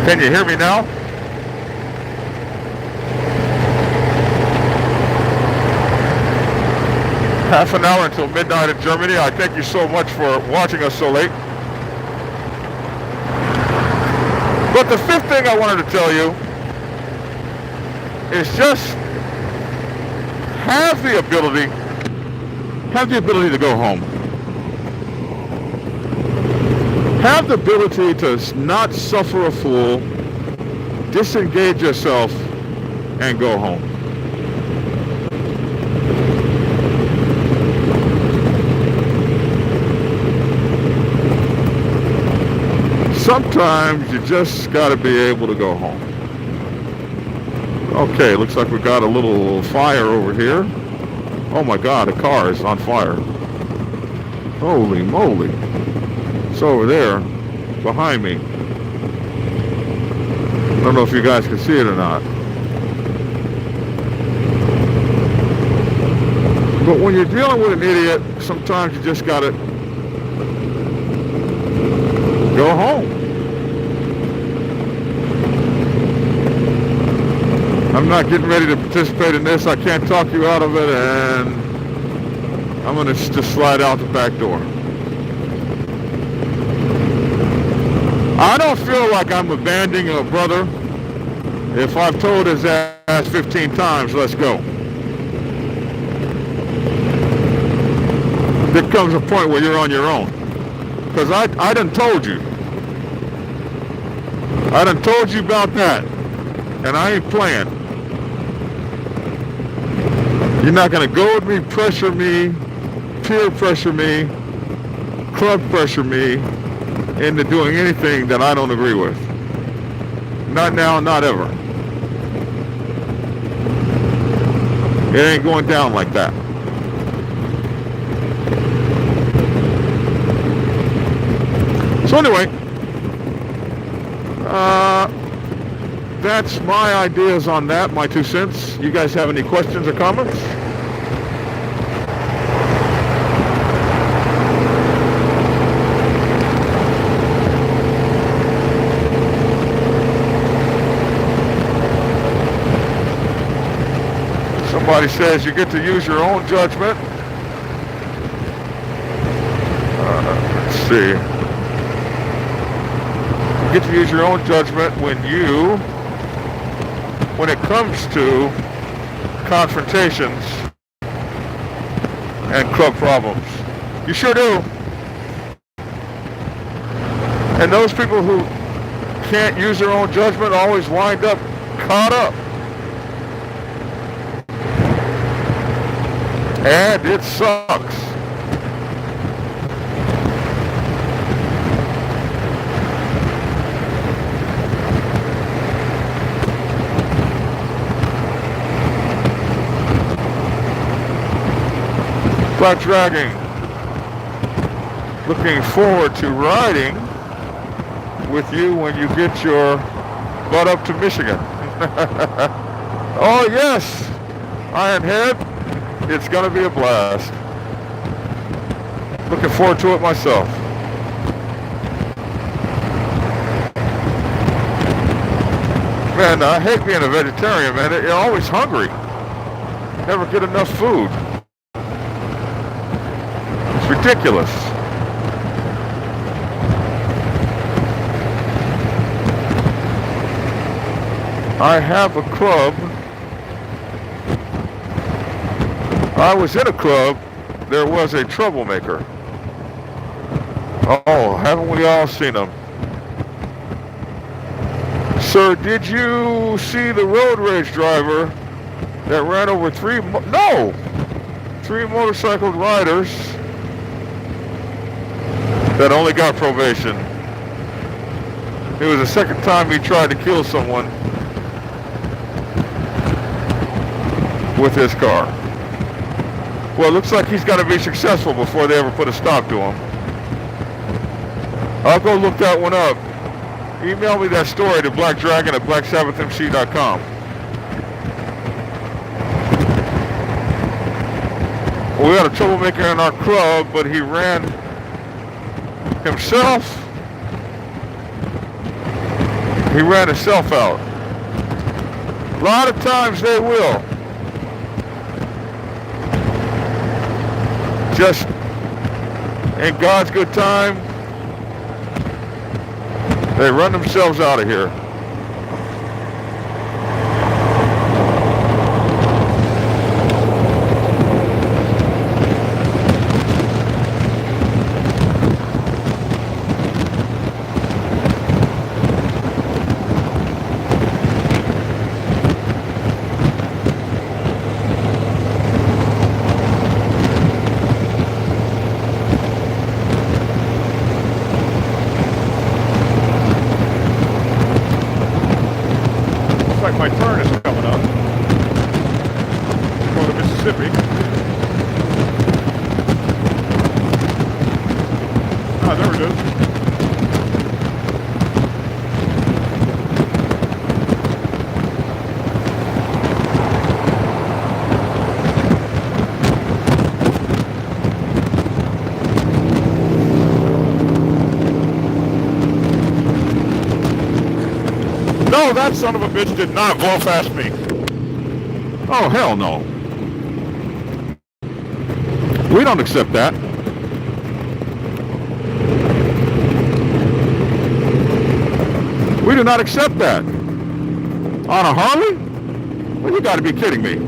Can you hear me now? Half an hour until midnight in Germany. I thank you so much for watching us so late. But the 5th thing I wanted to tell you is just have the ability to go home. have the ability to not suffer a fool, disengage yourself, and go home. Sometimes you just got to be able to go home. Okay, looks like we got a little fire over here. Oh my God, a car is on fire. Holy moly. It's over there, behind me. I don't know if you guys can see it or not. But when you're dealing with an idiot, sometimes you just gotta go home. I'm not getting ready to participate in this. I can't talk you out of it, and I'm gonna just slide out the back door. I don't feel like I'm abandoning a brother if I've told his ass 15 times, let's go. There comes a point where you're on your own. Because I done told you. I done told you about that. And I ain't playing. You're not going to go with me, pressure me, peer pressure me, club pressure me into doing anything that I don't agree with. Not now, not ever. It ain't going down like that. So anyway, that's my ideas on that, my 2 cents. You guys have any questions or comments? Somebody says you get to use your own judgment. Let's see. You get to use your own judgment when it comes to confrontations and club problems. You sure do. And those people who can't use their own judgment always wind up caught up. And it sucks. Black Dragging. Looking forward to riding with you when you get your butt up to Michigan. Oh yes, Ironhead. It's going to be a blast. Looking forward to it myself. Man, I hate being a vegetarian, man. You're always hungry. Never get enough food. It's ridiculous. I have a club. I was in a club, there was a troublemaker. Oh, haven't we all seen him? Sir, did you see the road rage driver that ran over three motorcycle riders that only got probation? It was the second time he tried to kill someone with his car. Well, it looks like he's got to be successful before they ever put a stop to him. I'll go look that one up. Email me that story to blackdragon@blacksabbathmc.com. Well, we had a troublemaker in our club, but he ran himself. He ran himself out. A lot of times they will. Just in God's good time, they run themselves out of here. my turn is coming up. Go to Mississippi. Ah, there it is. No, that son of a bitch did not blow past me. Oh, hell no. We don't accept that. We do not accept that. On a Harley? Well, you gotta be kidding me.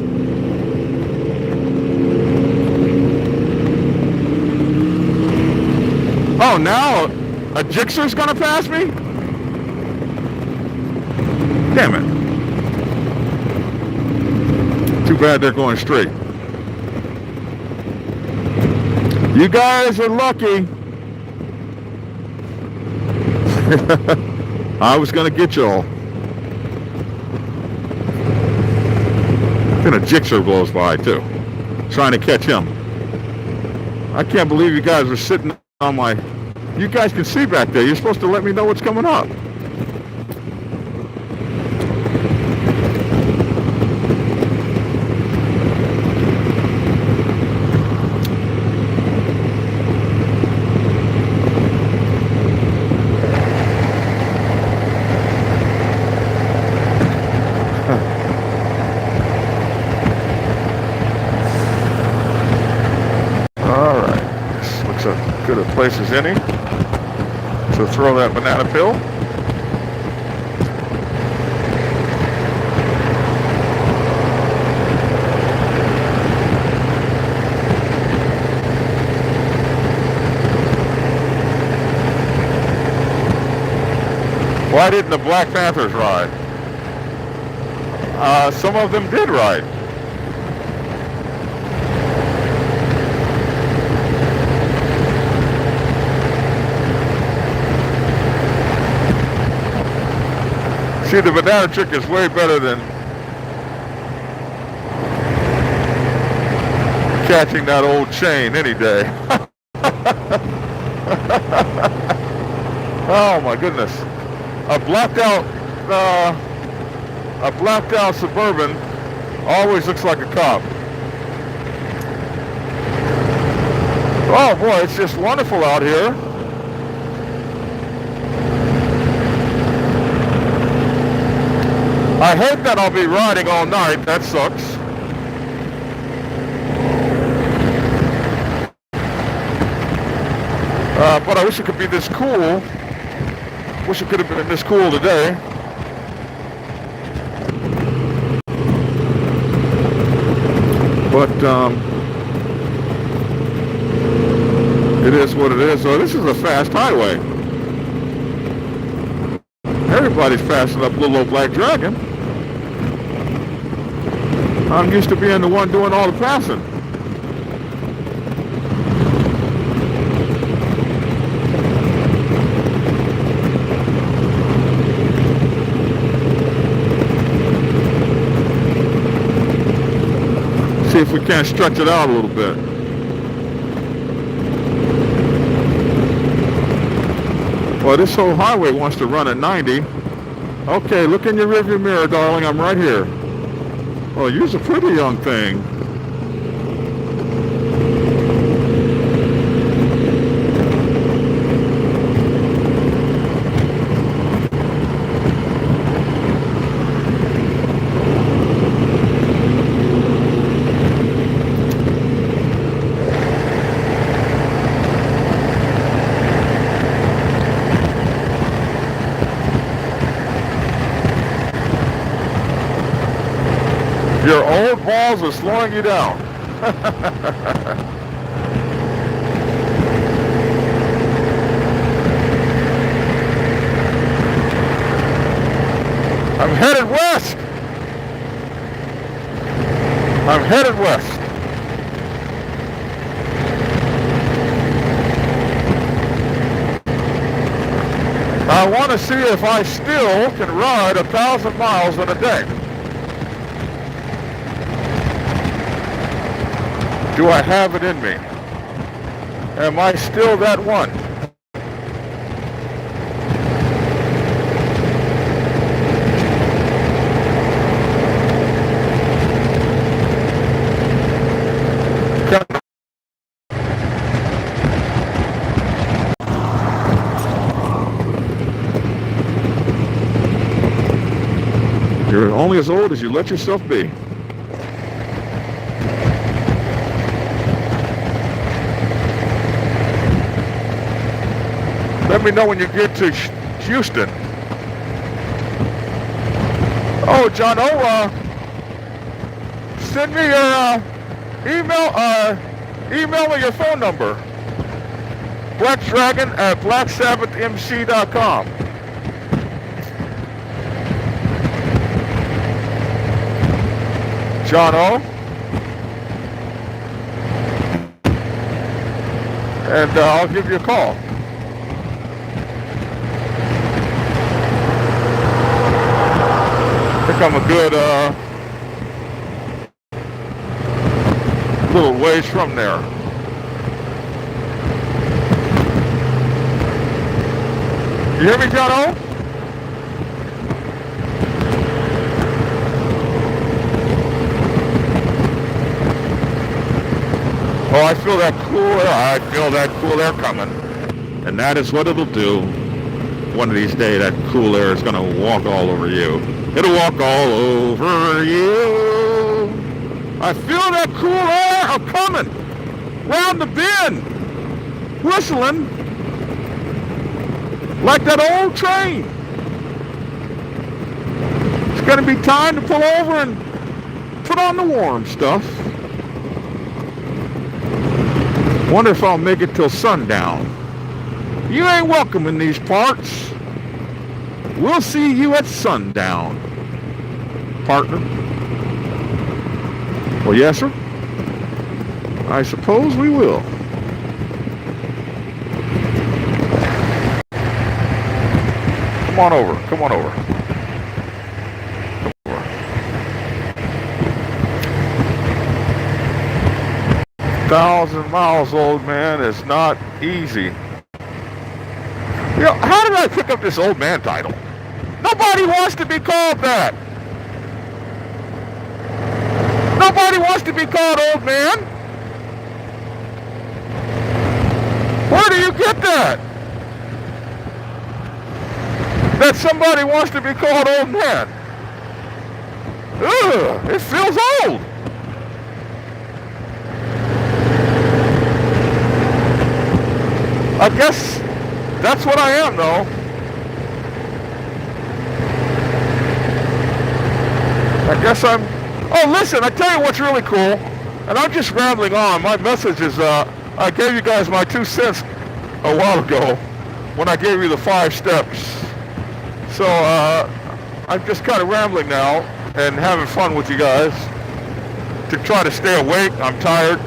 Oh, now a Gixxer's gonna pass me? Damn it. Too bad they're going straight. You guys are lucky. I was gonna get y'all. Then a Gixxer blows by too. Trying to catch him. I can't believe you guys are sitting on my... You guys can see back there. You're supposed to let me know what's coming up. Good a place as any to throw that banana peel. Why didn't the Black Panthers ride? Some of them did ride. See, the banana trick is way better than catching that old chain any day. Oh my goodness. A blacked out Suburban always looks like a cop. Oh boy, it's just wonderful out here. I hate that I'll be riding all night. That sucks. But I wish it could be this cool. Wish it could have been this cool today. But it is what it is. So this is a fast highway. Everybody's passing up little old Black Dragon. I'm used to being the one doing all the passing. See if we can't stretch it out a little bit. Well, this whole highway wants to run at 90. Okay, look in your rearview mirror, darling. I'm right here. Oh, you're a pretty young thing. Your old balls are slowing you down. I'm headed west. I'm headed west. I want to see if I still can ride 1,000 miles in a day. Do I have it in me? Am I still that one? You're only as old as you let yourself be. Let me know when you get to Houston. Oh, John, send me your email me your phone number. blackdragon@blacksabbathmc.com. John O. And I'll give you a call. I think I'm a good little ways from there. You hear me, John O? Oh, I feel that cool air. I feel that cool air coming. And that is what it'll do. One of these days, that cool air is going to walk all over you. It'll walk all over you. I feel that cool air. I'm coming. Round the bend. Whistling. Like that old train. It's going to be time to pull over and put on the warm stuff. Wonder if I'll make it till sundown. You ain't welcome in these parts. We'll see you at sundown, partner. Well, yes, sir. I suppose we will. Come on over. Come on over. 1,000 miles, old man, is not easy. You know, how did I pick up this old man title? Nobody wants to be called that. Nobody wants to be called old man. Where do you get that? That somebody wants to be called old man. Ugh, it feels old. I guess that's what I am, though. I guess I'm... Oh, listen, I tell you what's really cool, and I'm just rambling on. My message is, I gave you guys my 2 cents a while ago when I gave you the 5 steps. So, I'm just kind of rambling now and having fun with you guys to try to stay awake. I'm tired.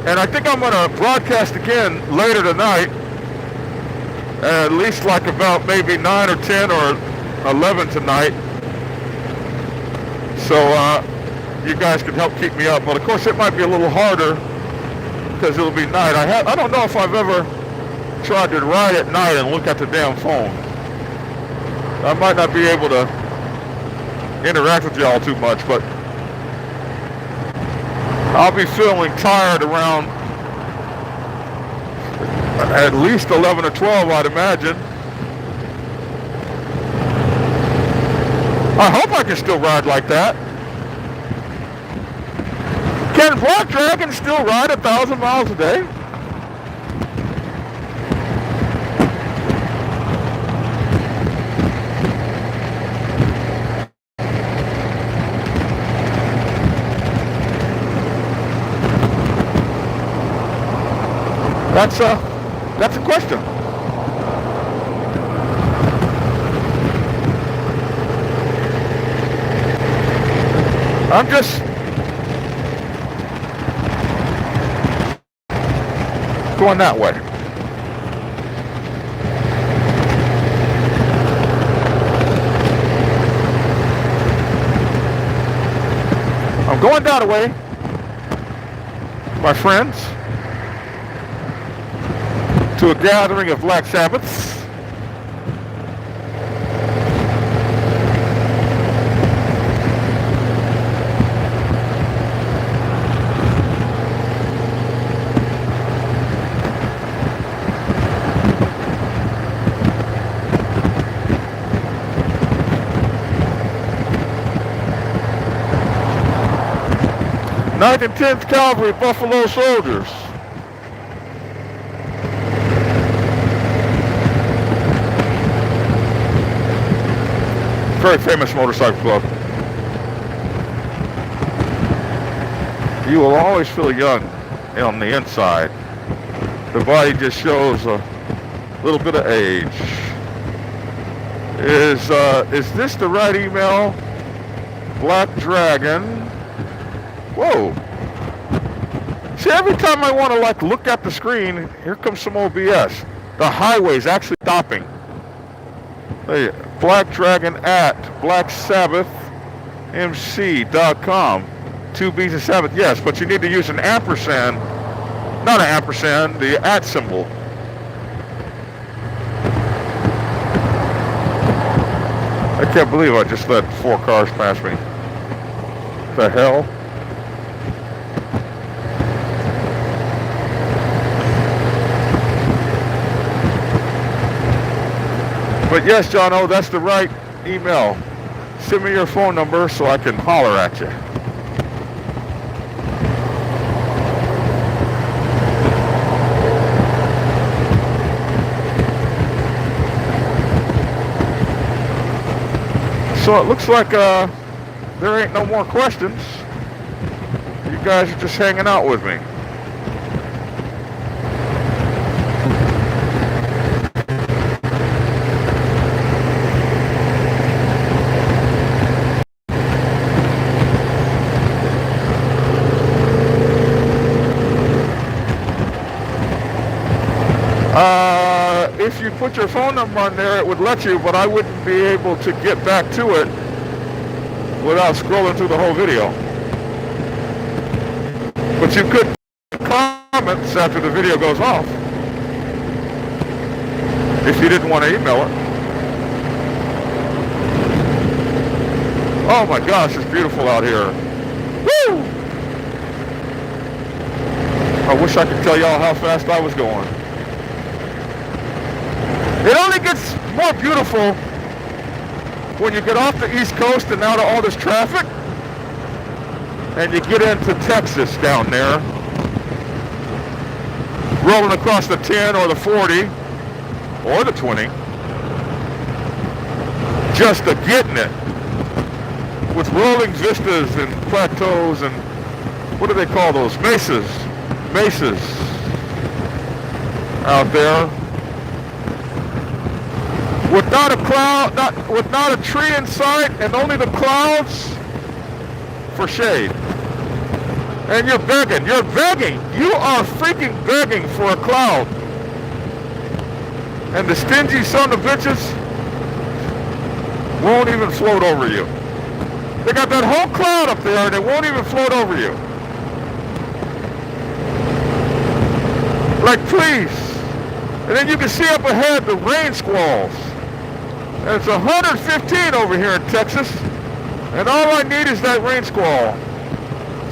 And I think I'm going to broadcast again later tonight. At least like about maybe 9 or 10 or 11 tonight. So you guys can help keep me up. But of course it might be a little harder because it'll be night. I don't know if I've ever tried to ride at night and look at the damn phone. I might not be able to interact with y'all too much, but I'll be feeling tired around at least 11 or 12, I'd imagine. I hope I can still ride like that. Can Black Dragon still ride 1,000 miles a day? That's a question. I'm just going that way. I'm going that way. my friends, to a gathering of Black Sabbaths. Ninth and 10th Cavalry Buffalo Soldiers. Very famous motorcycle club. You will always feel young on the inside. The body just shows a little bit of age. Is this the right email? Black Dragon. Whoa. See, every time I want to like look at the screen, here comes some old BS. The highway's actually stopping. Hey, Black Dragon at blacksabbathmc.com. 2 B's and Sabbath, yes, but you need to use an ampersand, not an ampersand, the at symbol. I can't believe I just let 4 cars pass me. The hell? But yes, John O, that's the right email. Send me your phone number so I can holler at you. So it looks like there ain't no more questions. You guys are just hanging out with me. If you put your phone number on there, it would let you, but I wouldn't be able to get back to it without scrolling through the whole video. But you could comments after the video goes off if you didn't want to email it. Oh my gosh, it's beautiful out here. Woo! I wish I could tell y'all how fast I was going. It only gets more beautiful when you get off the East Coast and out of all this traffic and you get into Texas down there, rolling across the 10 or the 40 or the 20, just a getting it with rolling vistas and plateaus and what do they call those? Mesas out there. With not a cloud, with not a tree in sight, and only the clouds for shade. And you're begging, you are freaking begging for a cloud. And the stingy son of bitches won't even float over you. They got that whole cloud up there and it won't even float over you. Like, please. And then you can see up ahead the rain squalls. And it's 115 over here in Texas. And all I need is that rain squall.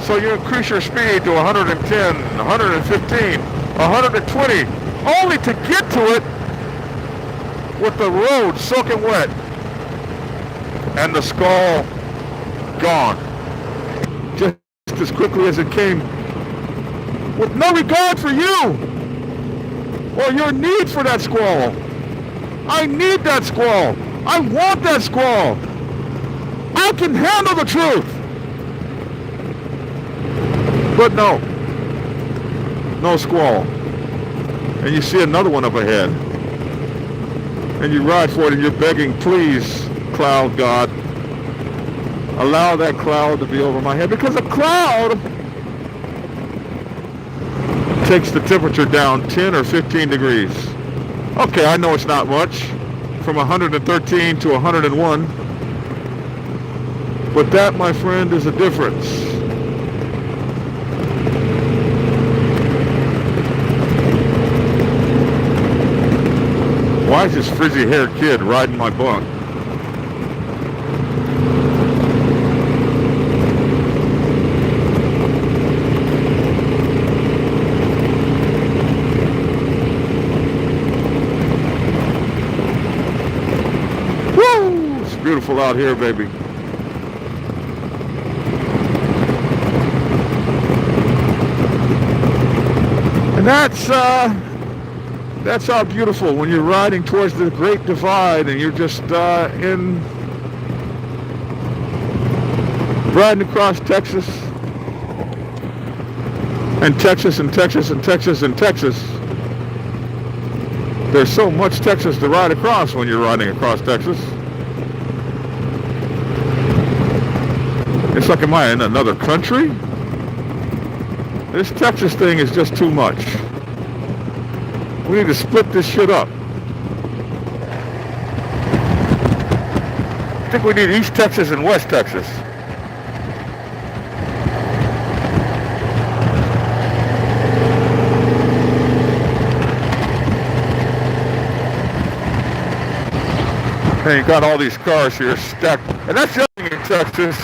So you increase your speed to 110, 115, 120, only to get to it with the road soaking wet and the squall gone. Just as quickly as it came, with no regard for you or your need for that squall. I need that squall. I want that squall. I can handle the truth. But no squall. And you see another one up ahead. And you ride for it and you're begging, please, cloud god, allow that cloud to be over my head. Because a cloud takes the temperature down 10 or 15 degrees. Okay, I know it's not much, from 113 to 101. But that, my friend, is a difference. Why is this frizzy-haired kid riding my bunk? Woo! It's beautiful out here, baby. And that's how beautiful when you're riding towards the Great Divide and you're just riding across Texas and Texas and Texas and Texas and Texas. There's so much Texas to ride across when you're riding across Texas. It's like, am I in another country? This Texas thing is just too much. We need to split this shit up. I think we need East Texas and West Texas. And you got all these cars here stacked. And that's the other thing in Texas.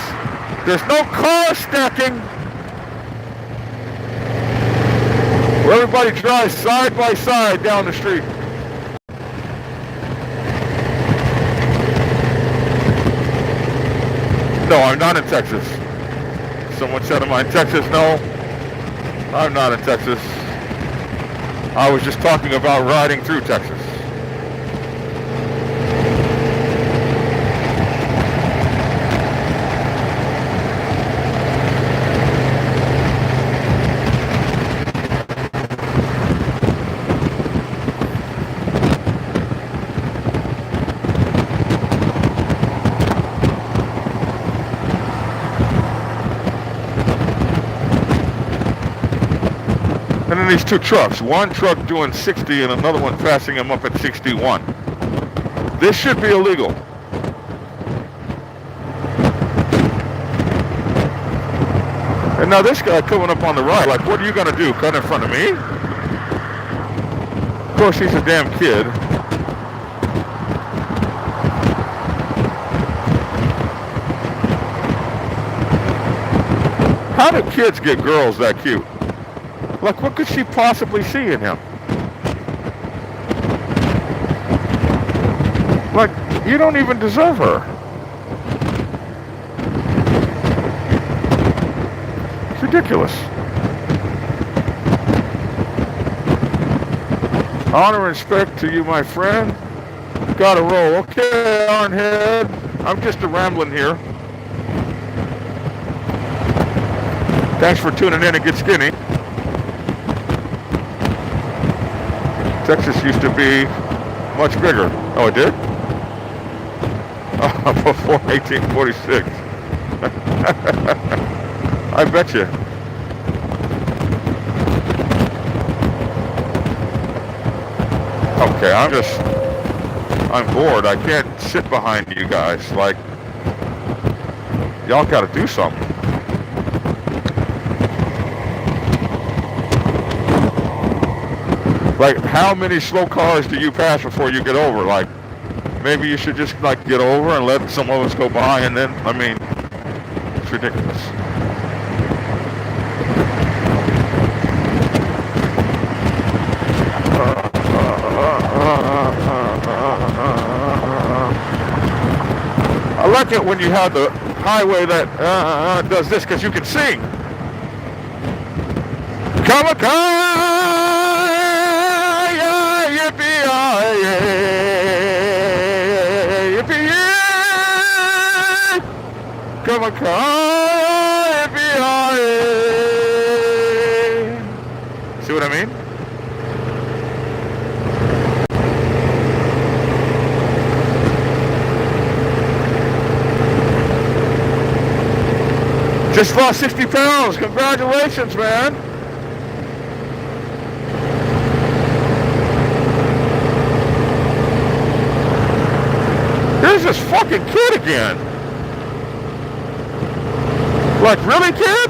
There's no car stacking. Where everybody drives side by side down the street. No, I'm not in Texas. Someone said, am I in Texas? No, I'm not in Texas. I was just talking about riding through Texas. And then these two trucks, one truck doing 60 and another one passing him up at 61. This should be illegal. And now this guy coming up on the right, like, what are you going to do, cut in front of me? Of course, he's a damn kid. How do kids get girls that cute? Like, what could she possibly see in him? Like, you don't even deserve her. It's ridiculous. Honor and respect to you, my friend. Gotta roll. Okay, Ironhead. I'm just a rambling here. Thanks for tuning in and get skinny. Texas used to be much bigger. Oh, it did? Oh, before 1846. I bet you. Okay, I'm bored. I can't sit behind you guys. Like, y'all gotta do something. Like, how many slow cars do you pass before you get over? Like, maybe you should just, like, get over and let some of us go by and then, I mean, it's ridiculous. I like it when you have the highway that does this because you can sing. Come on, come on, see what I mean? Just lost 60 pounds. Congratulations, man. There's this fucking kid again. Like, really, kid?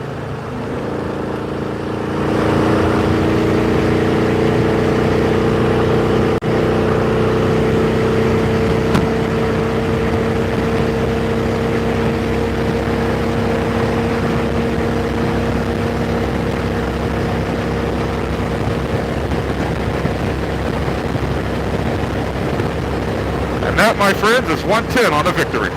And that, my friends, is 110 on a victory.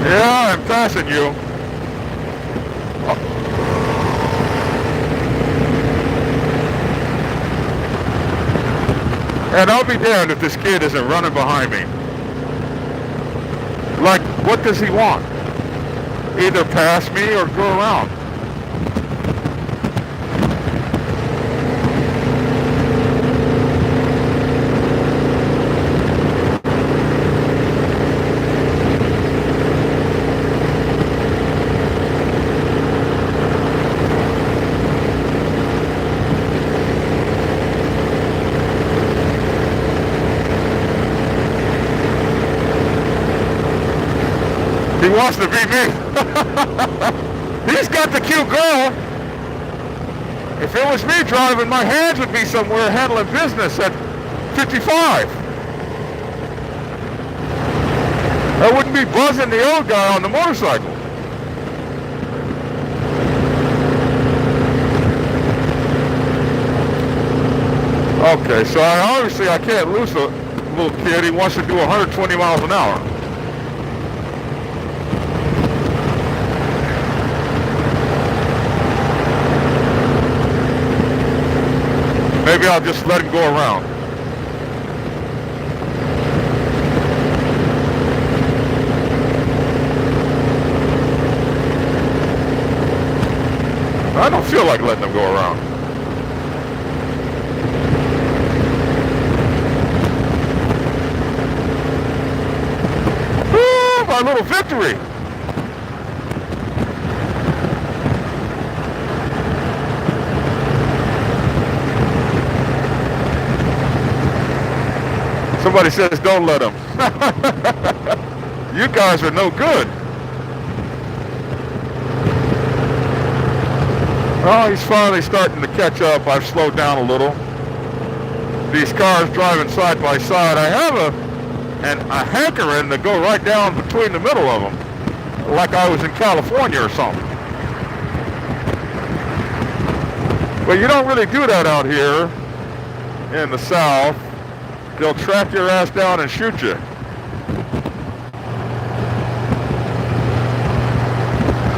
Yeah, I'm passing you. And I'll be damned if this kid isn't running behind me. Like, what does he want? Either pass me or go around. He wants to beat me. He's got the cute girl. If it was me driving, my hands would be somewhere handling business at 55. I wouldn't be buzzing the old guy on the motorcycle. Okay, so obviously I can't lose the little kid. He wants to do 120 miles an hour. Maybe I'll just let him go around. I don't feel like letting him go around. Woo, my little victory. Somebody says don't let him. You guys are no good. Oh, he's finally starting to catch up. I've slowed down a little. These cars driving side by side. I have a hankering to go right down between the middle of them, like I was in California or something. But you don't really do that out here in the South. They'll track your ass down and shoot you.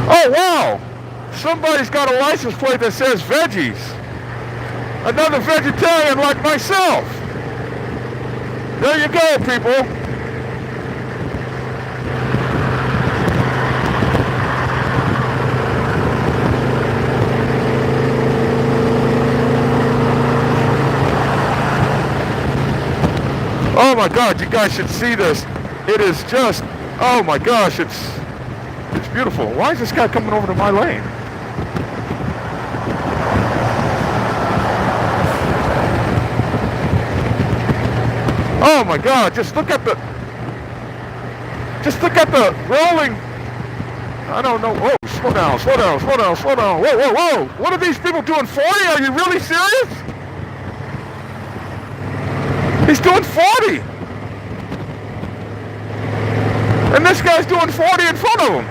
Oh, wow! Somebody's got a license plate that says veggies. Another vegetarian like myself. There you go, people. Oh my God, you guys should see this. It is just, oh my gosh, it's beautiful. Why is this guy coming over to my lane? Oh my God, just look at the rolling. I don't know. Whoa, slow down. Whoa, whoa, whoa. What are these people doing, 40? Are you really serious? He's doing 40. And this guy's doing 40 in front of him.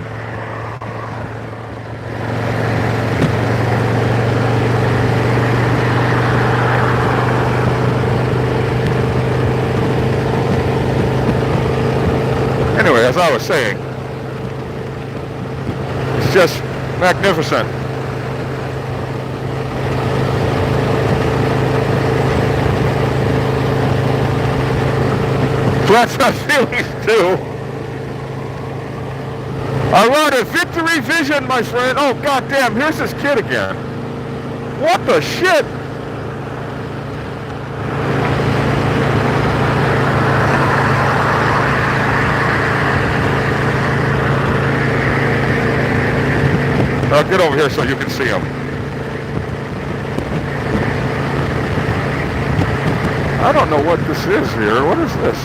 Anyway, as I was saying, it's just magnificent. That's my feelings too. I ride a Victory Vision, my friend. Oh, goddamn, here's this kid again. What the shit? I'll get over here so you can see him. I don't know what this is here. What is this?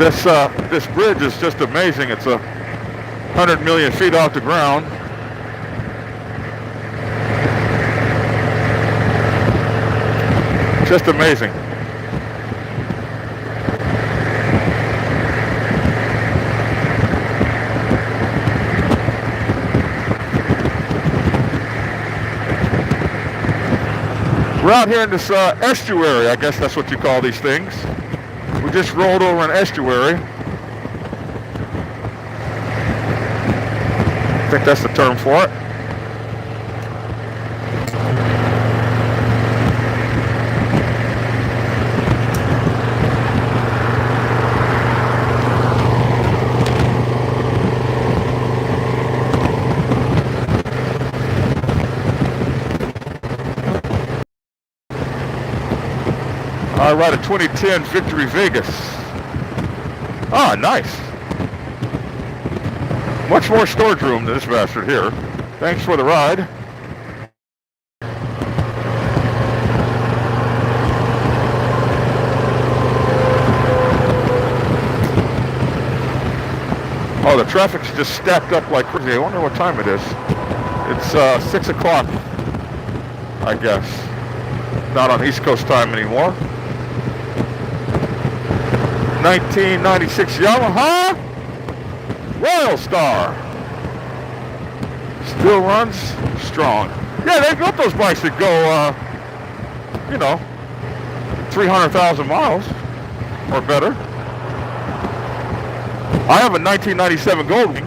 This bridge is just amazing. It's 100 million feet off the ground. Just amazing. We're out here in this estuary, I guess that's what you call these things. We just rolled over an estuary. I think that's the term for it. I ride a 2010 Victory Vegas. Ah, nice. Much more storage room than this bastard here. Thanks for the ride. Oh, the traffic's just stacked up like crazy. I wonder what time it is. It's 6 o'clock, I guess. Not on East Coast time anymore. 1996 Yamaha Royal Star. Still runs strong. Yeah, they built those bikes that go, 300,000 miles or better. I have a 1997 Goldwing.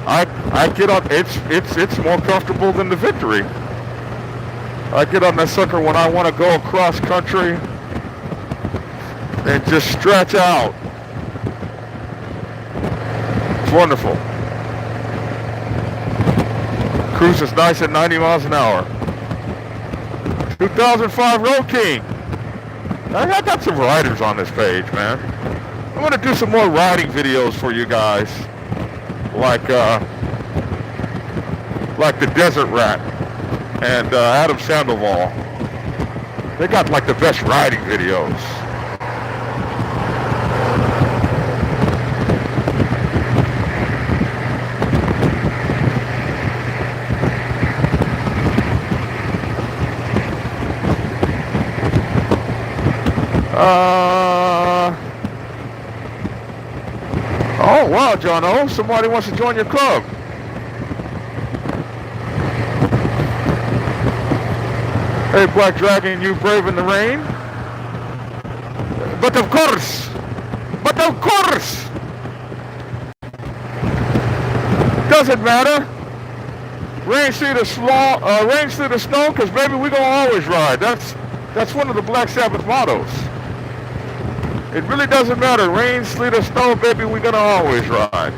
I get on. It's more comfortable than the Victory. I get on that sucker when I want to go across country and just stretch out. It's wonderful. Cruise is nice at 90 miles an hour. 2005 Road King. I got some riders on this page, man. I'm gonna do some more riding videos for you guys, like the Desert Rat and Adam Sandoval. They got like the best riding videos. Oh wow, John O, somebody wants to join your club. Hey, Black Dragon, you braving the rain? But of course, doesn't matter. Rain through the snow, because baby, we gonna always ride. That's one of the Black Sabbath mottos. It really doesn't matter. Rain, sleet, or snow, baby, we're gonna always ride.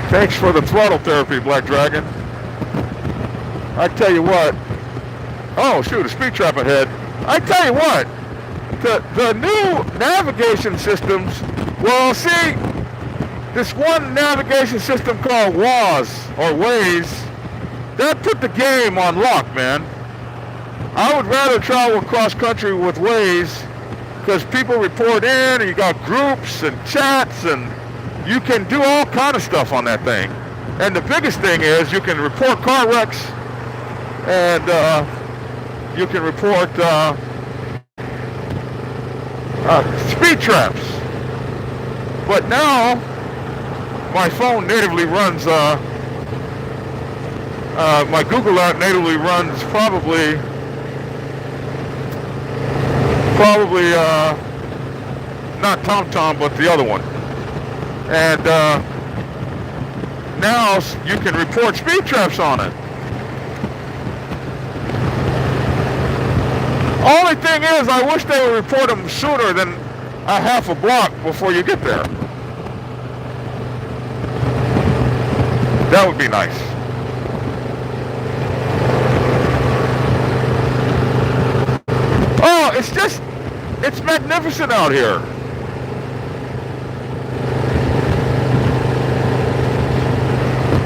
Thanks for the throttle therapy, Black Dragon. I tell you what. Oh, shoot, a speed trap ahead. I tell you what, the new navigation systems, well, see, this one navigation system called Waze, that put the game on lock, man. I would rather travel cross country with Waze, because people report in, and you got groups and chats, and you can do all kind of stuff on that thing. And the biggest thing is you can report car wrecks, and you can report speed traps. But now my phone natively runs my Google app natively runs probably not TomTom, but the other one. And now you can report speed traps on it. Only thing is, I wish they would report them sooner than a half a block before you get there. That would be nice. Oh, It's magnificent out here.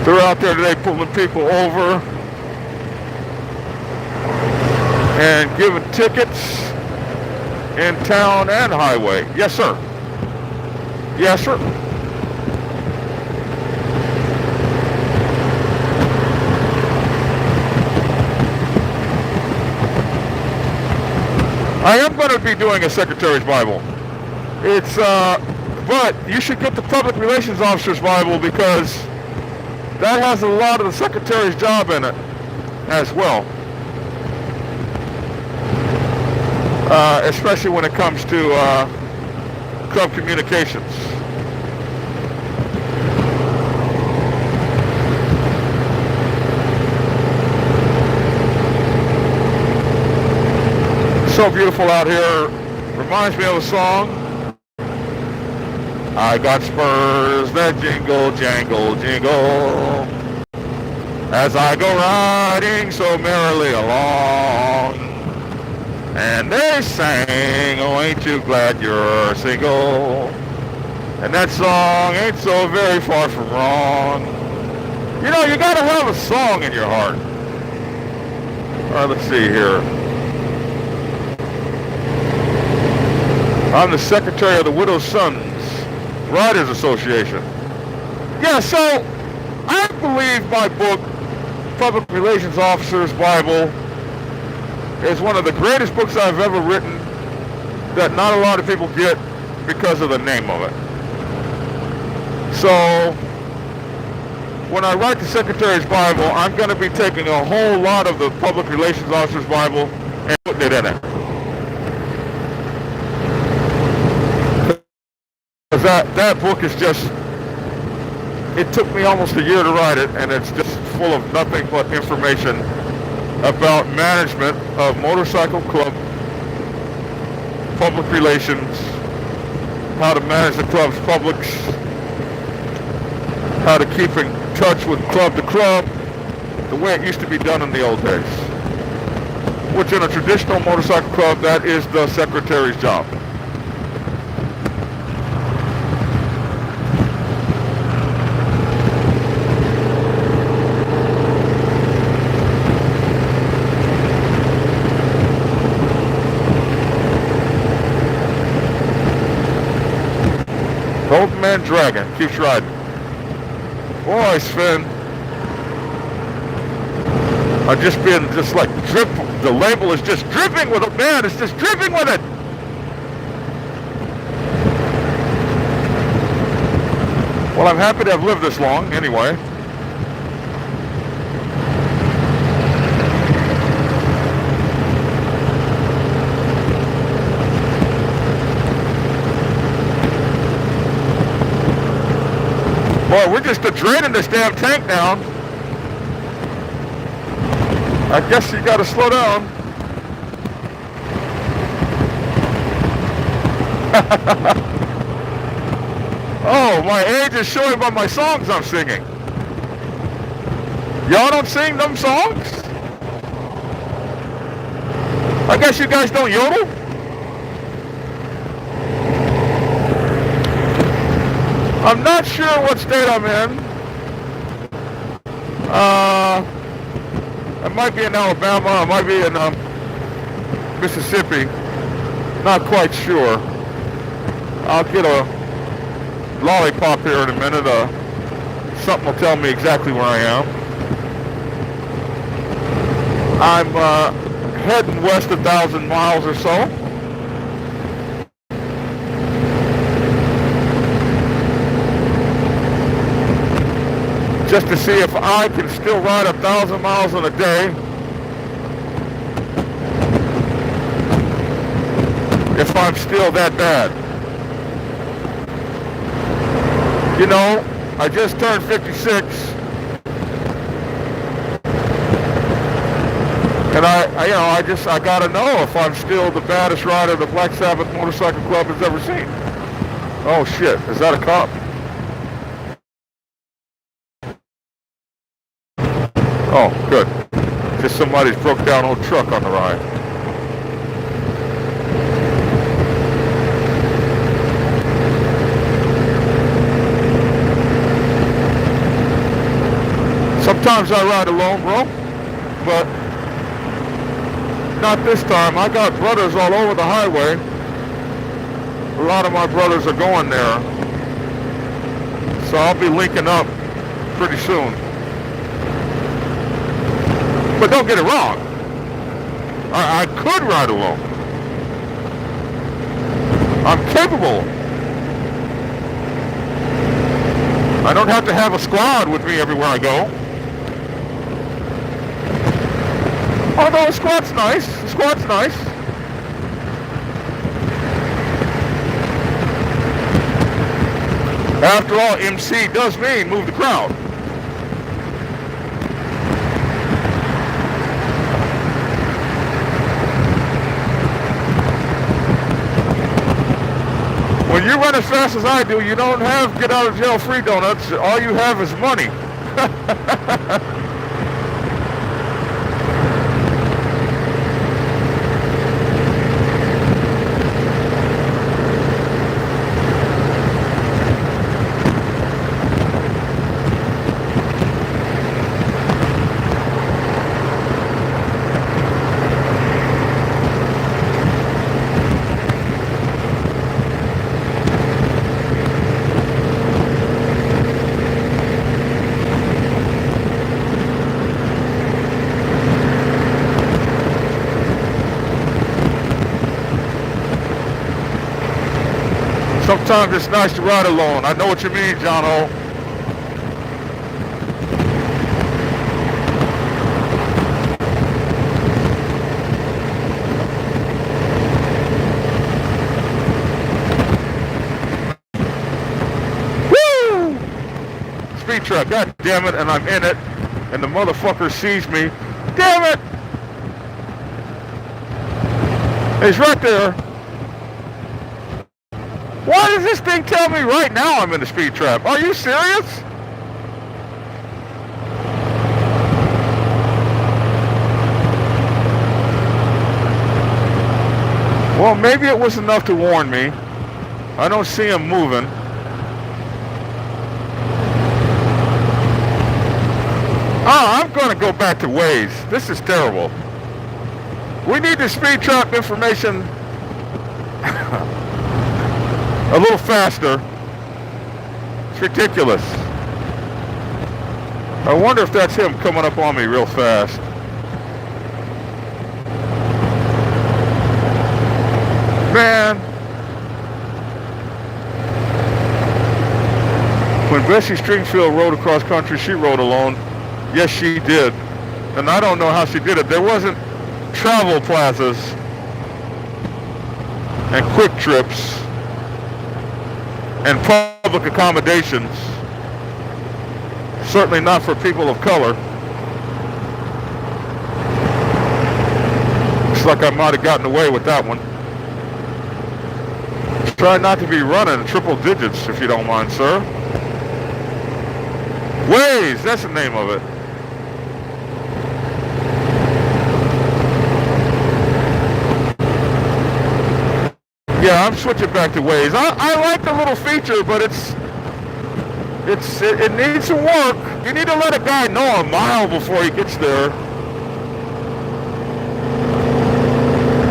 They're out there today pulling people over and giving tickets in town and highway. Yes, sir. Yes, sir. I am going to be doing a Secretary's Bible. It's, but you should get the Public Relations Officer's Bible because that has a lot of the Secretary's job in it as well. Especially when it comes to club communications. So beautiful out here. Reminds me of a song. I got spurs that jingle, jangle, jingle, as I go riding so merrily along. And they sang, oh, ain't you glad you're single? And that song ain't so very far from wrong. You know, you gotta have a song in your heart. All right, let's see here. I'm the Secretary of the Widow's Sons Riders Association. Yeah, so I believe my book, Public Relations Officer's Bible, is one of the greatest books I've ever written that not a lot of people get because of the name of it. So when I write the Secretary's Bible, I'm going to be taking a whole lot of the Public Relations Officer's Bible and putting it in it. That book is just, it took me almost a year to write it, and it's just full of nothing but information about management of motorcycle club, public relations, how to manage the club's publics, how to keep in touch with club to club, the way it used to be done in the old days. Which in a traditional motorcycle club, that is the secretary's job. Old man Dragon keeps riding. Boy, Sven, I'm just being just like drip. The label is just dripping with it, man. It's just dripping with it. Well, I'm happy to have lived this long, anyway. Boy, we're just draining this damn tank down. I guess you gotta slow down. Oh, my age is showing by my songs I'm singing. Y'all don't sing them songs? I guess you guys don't yodel? I'm not sure what state I'm in. I might be in Alabama, I might be in Mississippi. Not quite sure. I'll get a lollipop here in a minute. Something will tell me exactly where I am. I'm heading west 1,000 miles or so. Just to see if I can still ride 1,000 miles in a day. If I'm still that bad. You know, I just turned 56. And I gotta know if I'm still the baddest rider the Black Sabbath Motorcycle Club has ever seen. Oh shit, is that a cop? Oh, good. Just somebody's broke down old truck on the ride. Sometimes I ride alone, bro, but not this time. I got brothers all over the highway. A lot of my brothers are going there, so I'll be linking up pretty soon. But don't get it wrong, I could ride alone. I'm capable. I don't have to have a squad with me everywhere I go. Although a squad's nice. A squad's nice. After all, MC does mean move the crowd. When you run as fast as I do, you don't have get out of jail free donuts. All you have is money. Sometimes it's nice to ride alone. I know what you mean, John O. Woo! Speed trap, god damn it, and I'm in it, and the motherfucker sees me. Damn it! He's right there. Why does this thing tell me right now I'm in a speed trap? Are you serious? Well, maybe it was enough to warn me. I don't see him moving. Oh, I'm going to go back to Waze. This is terrible. We need the speed trap information a little faster. It's ridiculous. I wonder if that's him coming up on me real fast. Man. When Bessie Stringfield rode across country, she rode alone. Yes, she did. And I don't know how she did it. There wasn't travel plazas and quick trips and public accommodations. Certainly not for people of color. Looks like I might have gotten away with that one. Try not to be running triple digits if you don't mind, sir. Waze, that's the name of it. Yeah, I'm switching back to Waze. I like the little feature, but it needs some work. You need to let a guy know a mile before he gets there.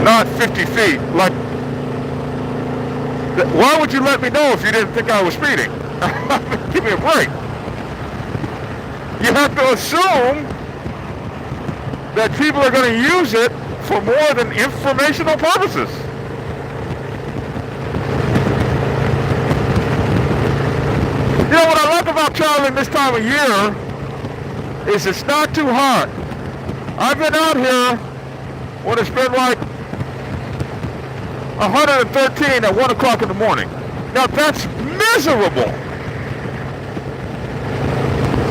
Not 50 feet. Like, why would you let me know if you didn't think I was speeding? Give me a break. You have to assume that people are going to use it for more than informational purposes. You know what I like about traveling this time of year is it's not too hot. I've been out here when it's been like 113 at 1 o'clock in the morning. Now that's miserable.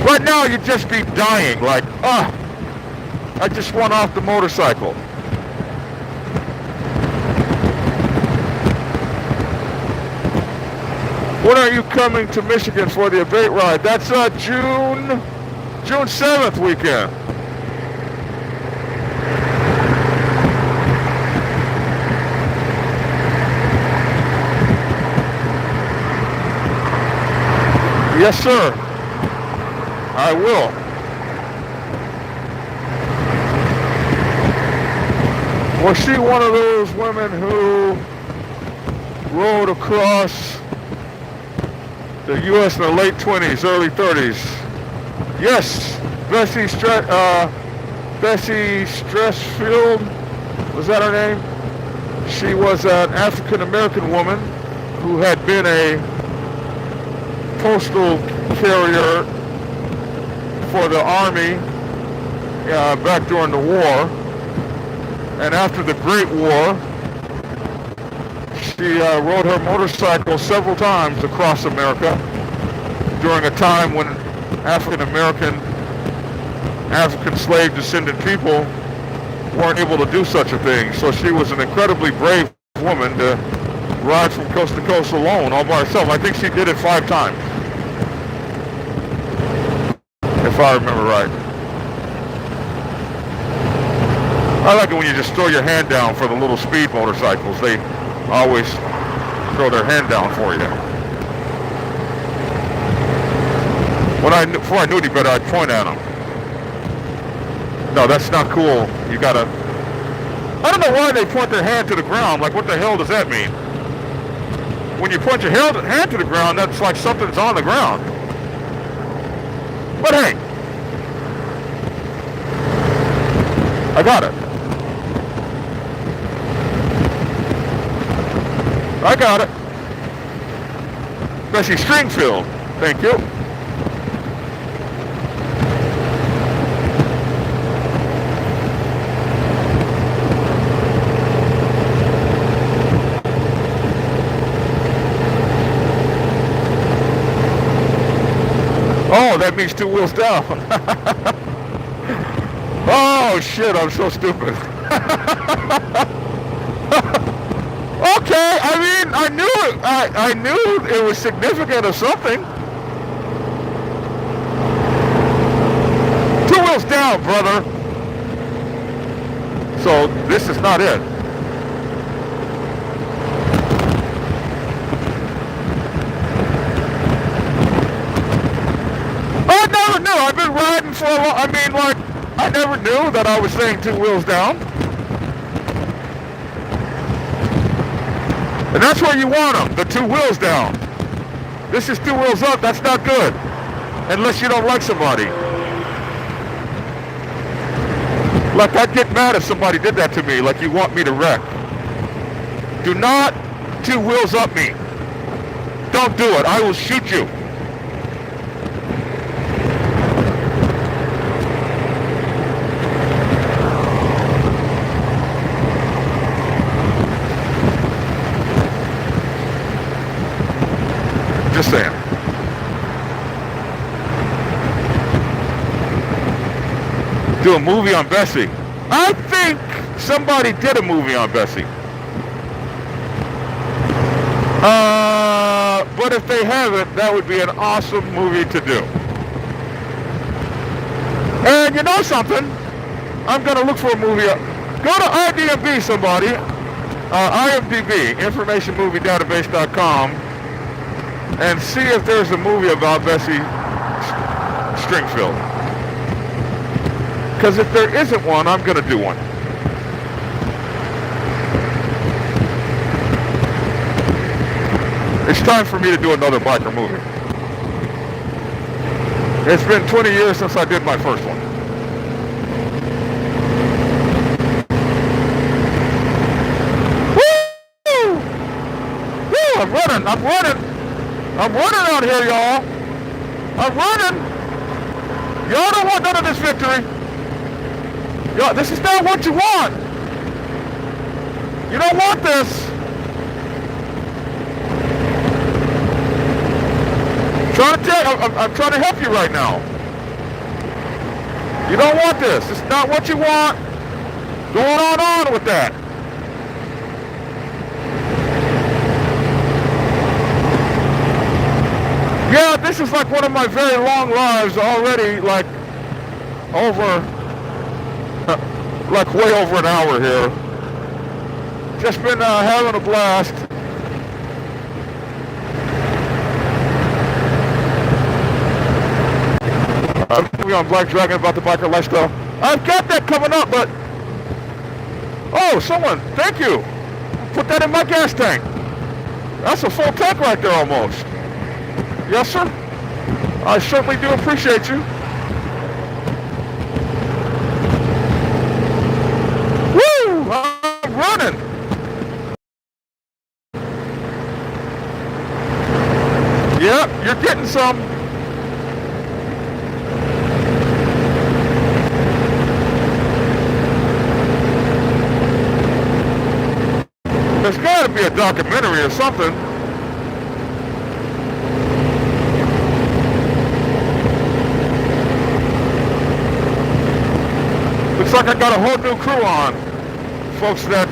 Right now you'd just be dying like, I just went off the motorcycle. When are you coming to Michigan for the Abate Ride? That's June 7th weekend. Yes, sir. I will. Was she one of those women who rode across the U.S. in the late 20s, early 30s? Yes, Bessie Stressfield, was that her name? She was an African-American woman who had been a postal carrier for the Army back during the war. And after the Great War, she rode her motorcycle several times across America during a time when African slave descendant people weren't able to do such a thing. So she was an incredibly brave woman to ride from coast to coast alone, all by herself. I think she did it 5 times, if I remember right. I like it when you just throw your hand down for the little speed motorcycles. They always throw their hand down for you. Before I knew any better, I'd point at them. No, that's not cool. You gotta... I don't know why they point their hand to the ground. Like, what the hell does that mean? When you point your hand to the ground, that's like something's on the ground. But hey, I got it. I got it. Bessie Stringfield. Thank you. Oh, that means 2 wheels down. Oh shit, I'm so stupid. Okay, I mean, I knew it was significant or something. 2 wheels down, brother. So this is not it. I never knew. I've been riding for a long... I mean, like, I never knew that I was saying 2 wheels down. And that's where you want them, the 2 wheels down. This is 2 wheels up, that's not good. Unless you don't like somebody. Like, I'd get mad if somebody did that to me, like you want me to wreck. Do not 2 wheels up me. Don't do it, I will shoot you. Just saying. Do a movie on Bessie. I think somebody did a movie on Bessie. But if they haven't, that would be an awesome movie to do. And you know something? I'm gonna look for a movie. Go to IMDb, somebody. IMDb, informationmoviedatabase.com. And see if there's a movie about Bessie Stringfield. Because if there isn't one, I'm going to do one. It's time for me to do another biker movie. It's been 20 years since I did my first one. Woo! Woo! I'm running out here, y'all. I'm running. Y'all don't want none of this victory. Y'all, this is not what you want. You don't want this. I'm trying to help you right now. You don't want this. It's not what you want. Going on with that. Yeah, this is like one of my very long lives already, like way over an hour here. Just been having a blast. I'm moving on Black Dragon about the biker lifestyle. I've got that coming up, but oh Oh, someone, thank you. Put that in my gas tank. That's a full tank right there almost. Yes, sir. I certainly do appreciate you. Woo! I'm running. Yep, you're getting some. There's got to be a documentary or something. Looks like I got a whole new crew on. Folks that,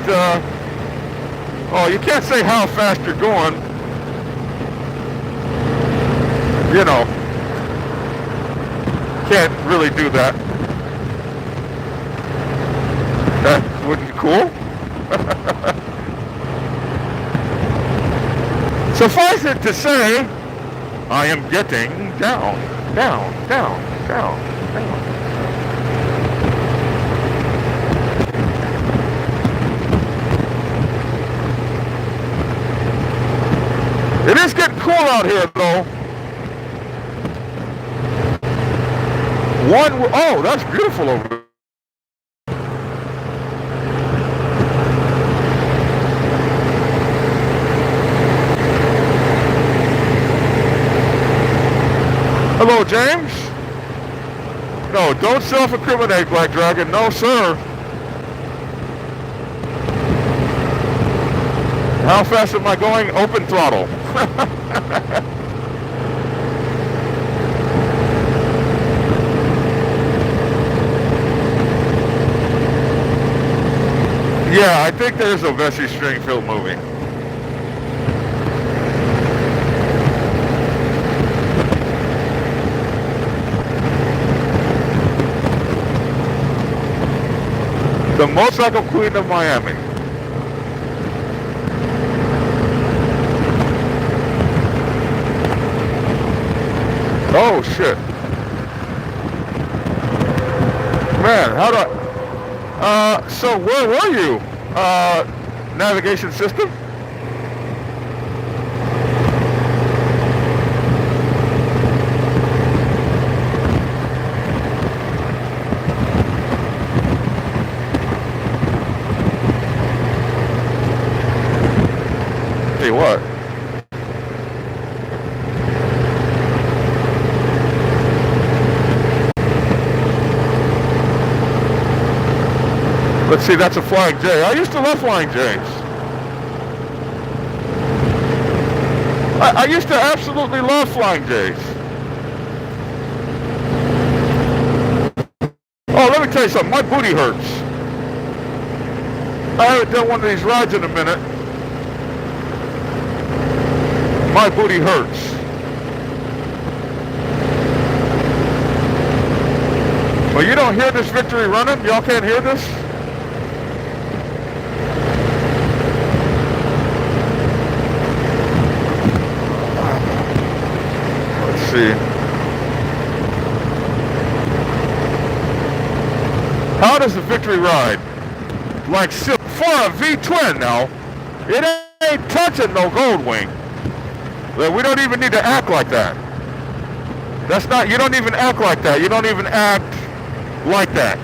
oh, you can't say how fast you're going. You know, can't really do that. That wouldn't be cool. Suffice it to say, I am getting down, down, down, down, down. It is getting cool out here, though. Oh, that's beautiful over there. Hello, James. No, don't self-incriminate, Black Dragon. No, sir. How fast am I going? Open throttle. Yeah, I think there's a Vesey Stringfield movie. The Motorcycle Queen of Miami. Oh shit. Man, how do I... so where were you? Navigation system? Hey, what? Let's see, that's a Flying J. I used to love Flying J's. I used to absolutely love Flying J's. Oh, let me tell you something. My booty hurts. I haven't done one of these rides in a minute. My booty hurts. Well, you don't hear this victory running? Y'all can't hear this? See. How does the victory ride? Like silk for a V-twin now. It ain't touching no Goldwing. We don't even need to act like that. That's not, you don't even act like that. You don't even act like that.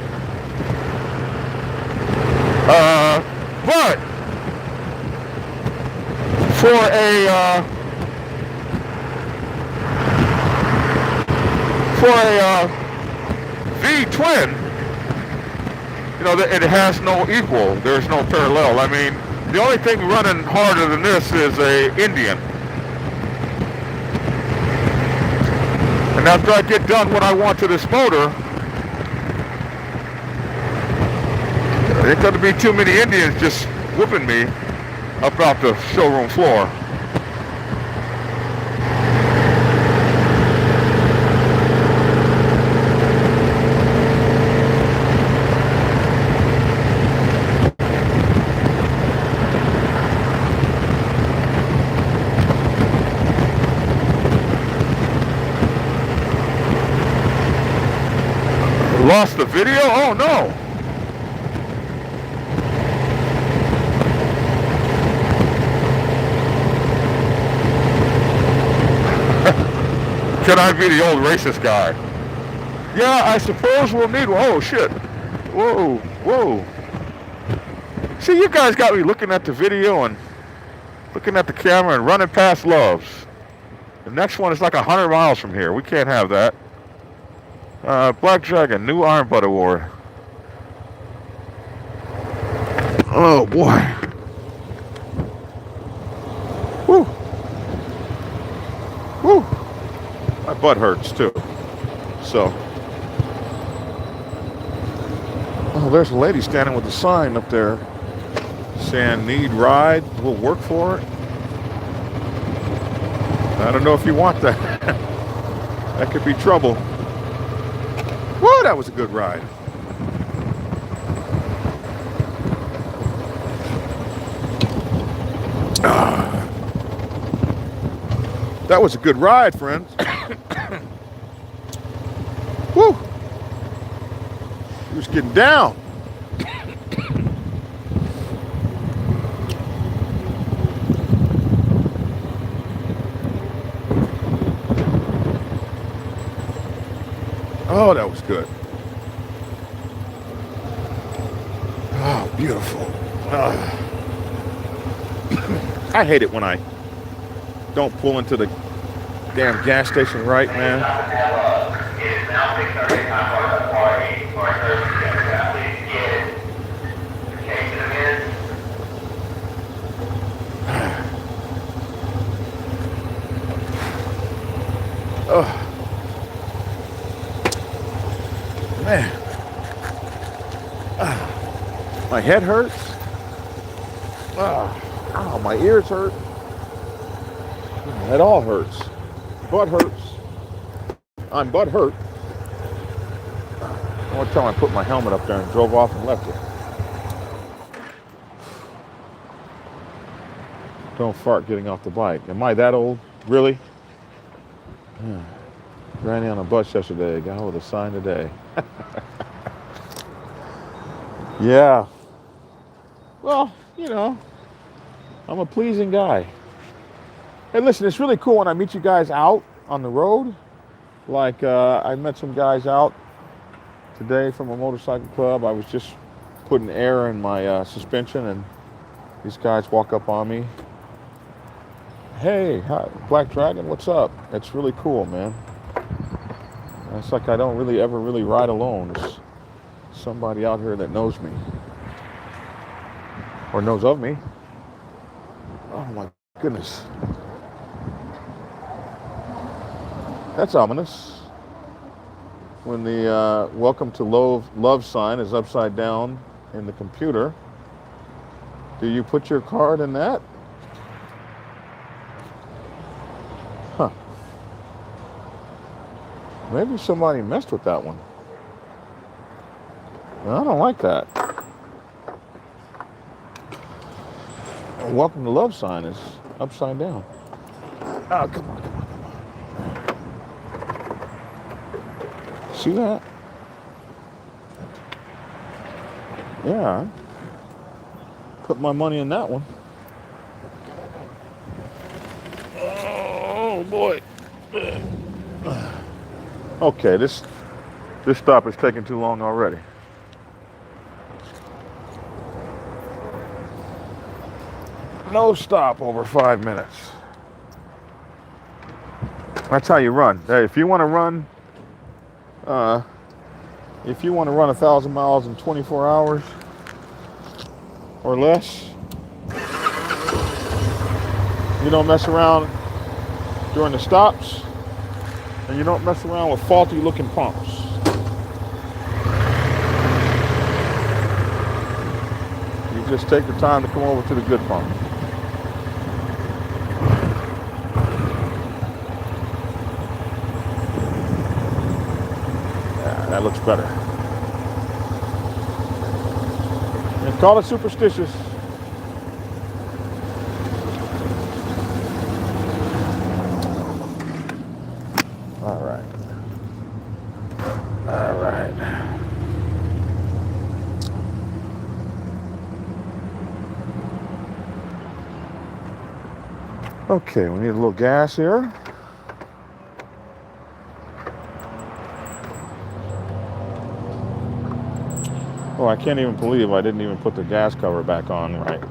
But for a V-twin, you know, it has no equal. There's no parallel. I mean, the only thing running harder than this is a Indian. And after I get done what I want to this motor, there ain't gonna be too many Indians just whooping me up out the showroom floor. Lost the video? Oh no. Can I be the old racist guy? Yeah, I suppose we'll need one. Oh, shit. Whoa, whoa. See, you guys got me looking at the video and looking at the camera and running past Loves. The next one is like 100 miles from here. We can't have that. Black Dragon, new Iron Butt Award. Oh, boy. Woo. Woo. My butt hurts, too. So. Oh, there's a lady standing with a sign up there saying, need ride, we'll work for it. I don't know if you want that. That could be trouble. Whoa, that was a good ride. That was a good ride, friends. Woo! He was getting down. Oh, that was good. Oh, beautiful. I hate it when I don't pull into the damn gas station right, man. Oh. Man, my head hurts. Oh, my ears hurt. It all hurts. Butt hurts. I'm butt hurt. One time I put my helmet up there and drove off and left it. Don't fart getting off the bike. Am I that old? Really? Granny on a bus yesterday. Guy with a sign today. Yeah. Well, you know, I'm a pleasing guy. Hey, listen, it's really cool when I meet you guys out on the road. Like, I met some guys out today from a motorcycle club. I was just putting air in my suspension, and these guys walk up on me. Hey, hi, Black Dragon, what's up? It's really cool, man. It's like I don't really ever really ride alone. There's somebody out here that knows me. Or knows of me. Oh my goodness. That's ominous. When the welcome to love sign is upside down in the computer, do you put your card in that? Huh. Maybe somebody messed with that one. I don't like that. Welcome to love sign is upside down. Oh, come on. See that? Yeah. Put my money in that one. Oh boy. Okay, this stop is taking too long already. No stop over 5 minutes. That's how you run. Hey, if you want to run 1,000 miles in 24 hours or less, you don't mess around during the stops, and you don't mess around with faulty looking pumps. You just take the time to come over to the good pump. That looks better. And call it superstitious. All right. All right. Okay, we need a little gas here. Oh, I can't even believe I didn't even put the gas cover back on right.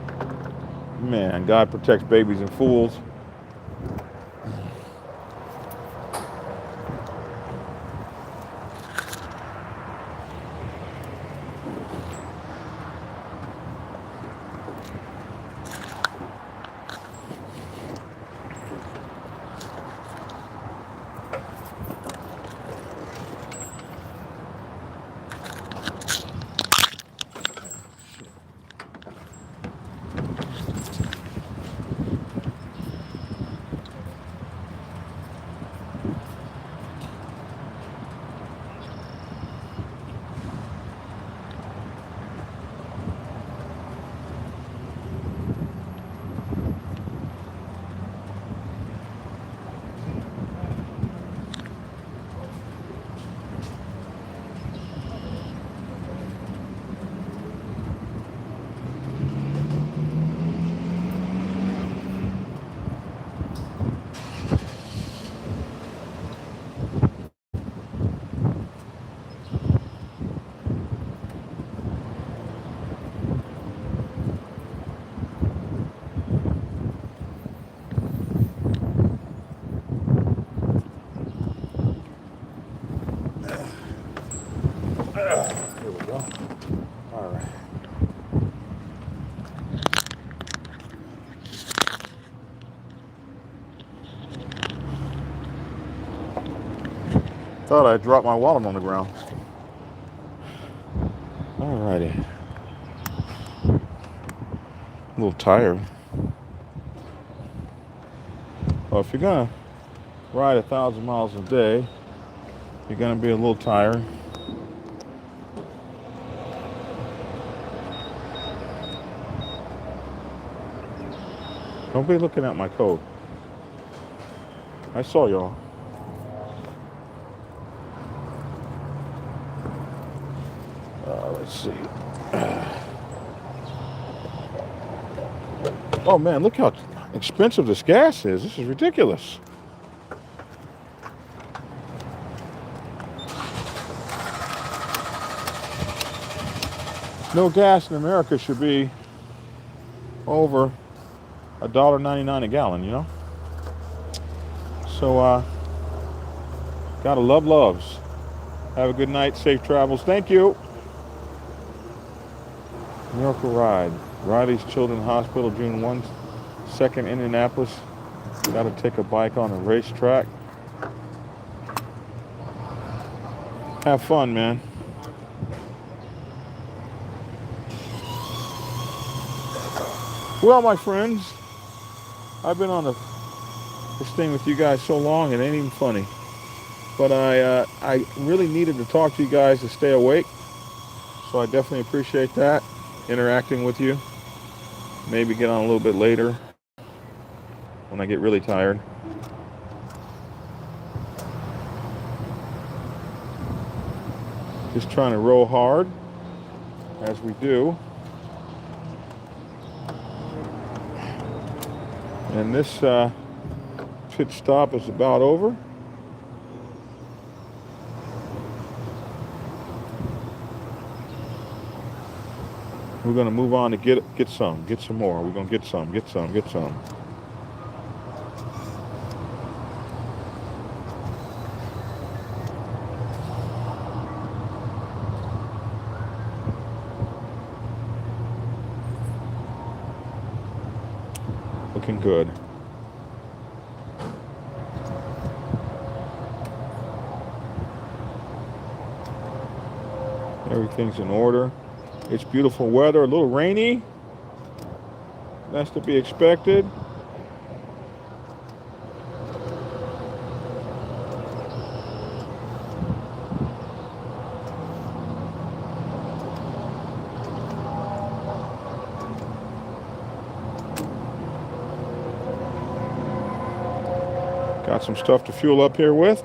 Man, God protects babies and fools. Here we go. All right. Thought I dropped my wallet on the ground. Alrighty. A little tired. Well, if you're gonna ride 1,000 miles a day, you're gonna be a little tired. Don't be looking at my coat. I saw y'all. Let's see. Oh man, look how expensive this gas is. This is ridiculous. No gas in America should be over $1.99 a gallon, you know? So, gotta love loves. Have a good night, safe travels. Thank you. Miracle Ride. Riley's Children's Hospital, June 1, 2nd, Indianapolis. Gotta take a bike on a racetrack. Have fun, man. Well, my friends, I've been on this thing with you guys so long, it ain't even funny. But I really needed to talk to you guys to stay awake. So I definitely appreciate that, interacting with you. Maybe get on a little bit later when I get really tired. Just trying to roll hard, as we do. And this pit stop is about over. We're gonna move on to get some more. We're gonna get some. Looking good. Everything's in order. It's beautiful weather, a little rainy. That's to be expected. Got some stuff to fuel up here with.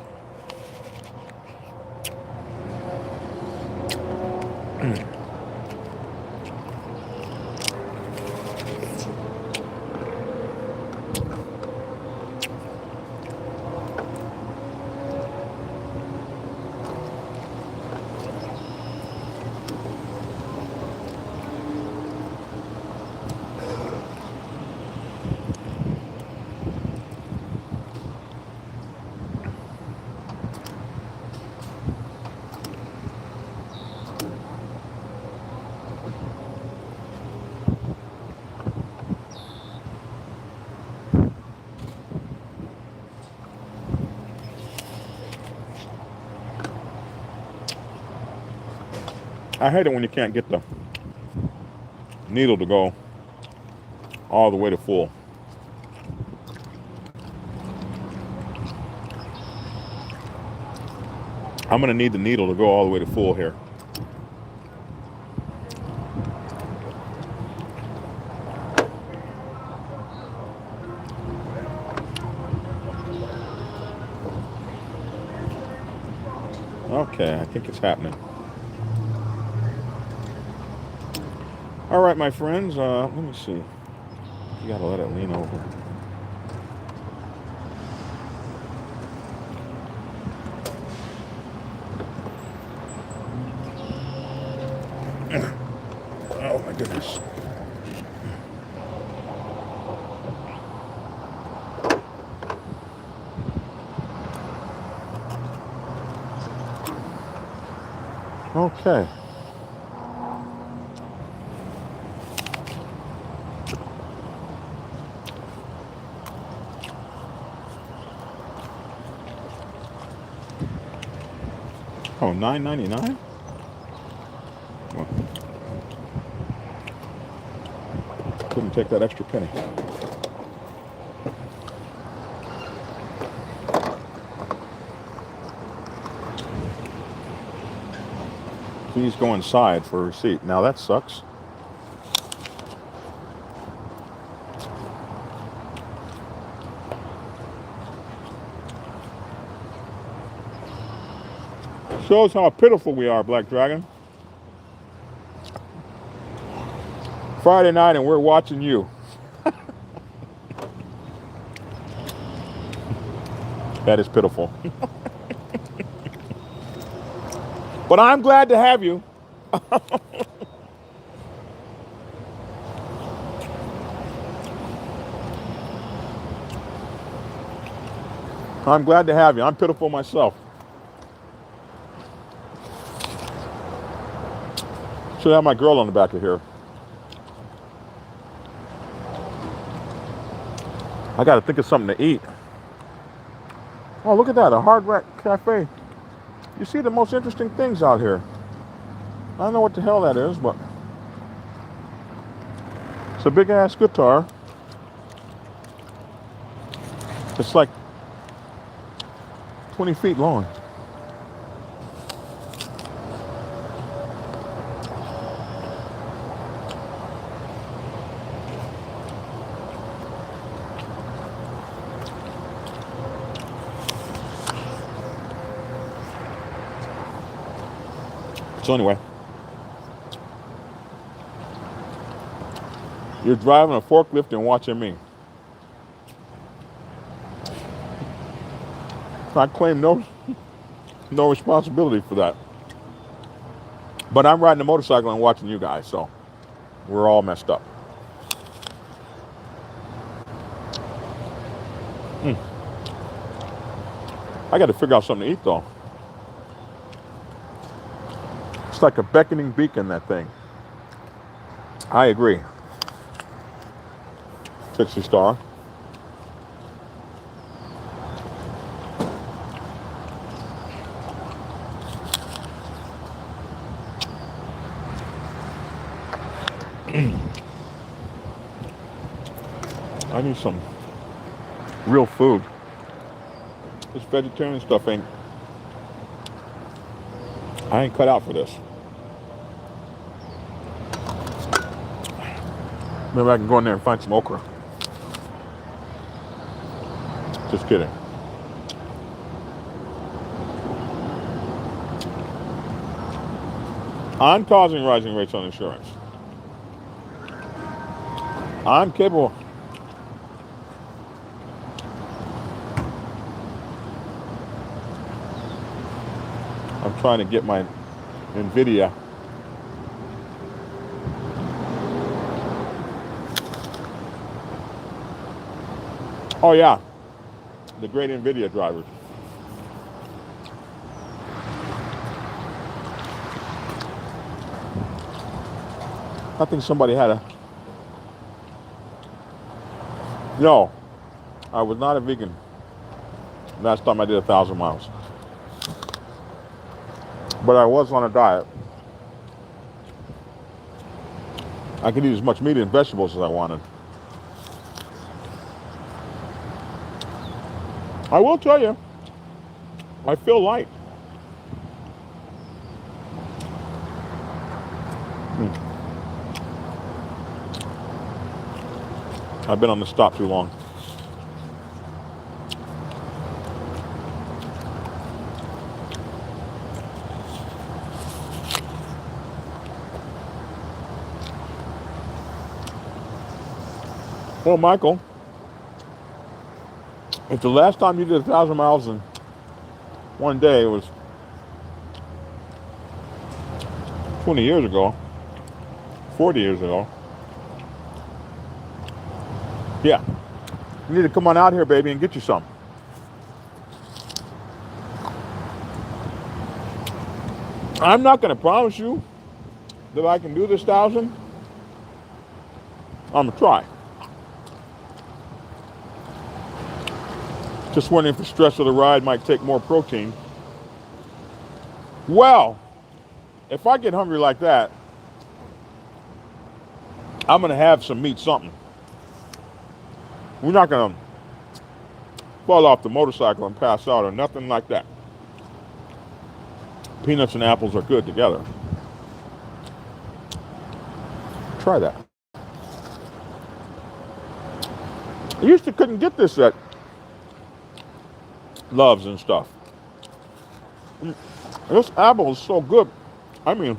I hate it when you can't get the needle to go all the way to full. I'm going to need the needle to go all the way to full here. Okay, I think it's happening. All right, my friends, let me see. You gotta let it lean over. Oh my goodness. Okay. Oh, $9.99? Well, couldn't take that extra penny. Please go inside for a receipt. Now that sucks. Shows how pitiful we are, Black Dragon. Friday night and we're watching you. That is pitiful. But I'm glad to have you. I'm glad to have you. I'm pitiful myself. Should have my girl on the back of here. I got to think of something to eat. Oh, look at that, a Hard Rock Cafe. You see the most interesting things out here. I don't know what the hell that is, but it's a big-ass guitar. It's like 20 feet long. So anyway, you're driving a forklift and watching me. I claim no responsibility for that. But I'm riding a motorcycle and watching you guys, so we're all messed up. I got to figure out something to eat, though. It's like a beckoning beacon, that thing. I agree. 60 star. I need some real food. This vegetarian stuff I ain't cut out for this. Maybe I can go in there and find some okra. Just kidding. I'm causing rising rates on insurance. I'm capable. I'm trying to get my NVIDIA. Oh yeah, the great NVIDIA drivers. I think somebody had a... No, I was not a vegan last time I did 1,000 miles. But I was on a diet. I could eat as much meat and vegetables as I wanted. I will tell you, I feel light. I've been on the stop too long. Well, Michael, if the last time you did 1,000 miles in one day was 20 years ago, 40 years ago, yeah, you need to come on out here, baby, and get you some. I'm not going to promise you that I can do this 1,000. I'm going to try. Just wondering if the stress of the ride might take more protein. Well, if I get hungry like that, I'm going to have some meat something. We're not going to fall off the motorcycle and pass out or nothing like that. Peanuts and apples are good together. Try that. I used to couldn't get this at Loves and stuff. This apple is so good. I mean,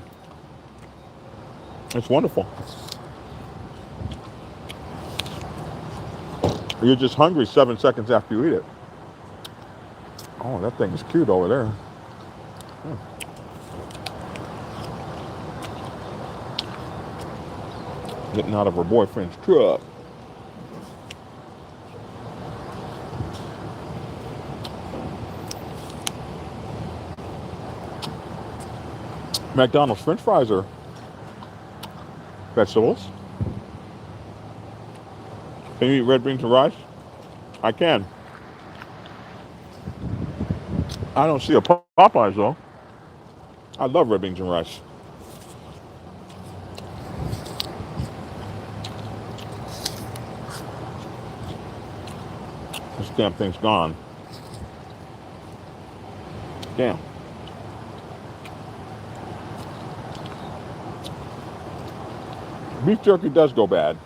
it's wonderful. You're just hungry 7 seconds after you eat it. Oh, that thing is cute over there. Getting out of her boyfriend's truck. McDonald's French fries are vegetables. Can you eat red beans and rice? I can. I don't see a Popeyes though. I love red beans and rice. This damn thing's gone. Damn. Beef jerky does go bad,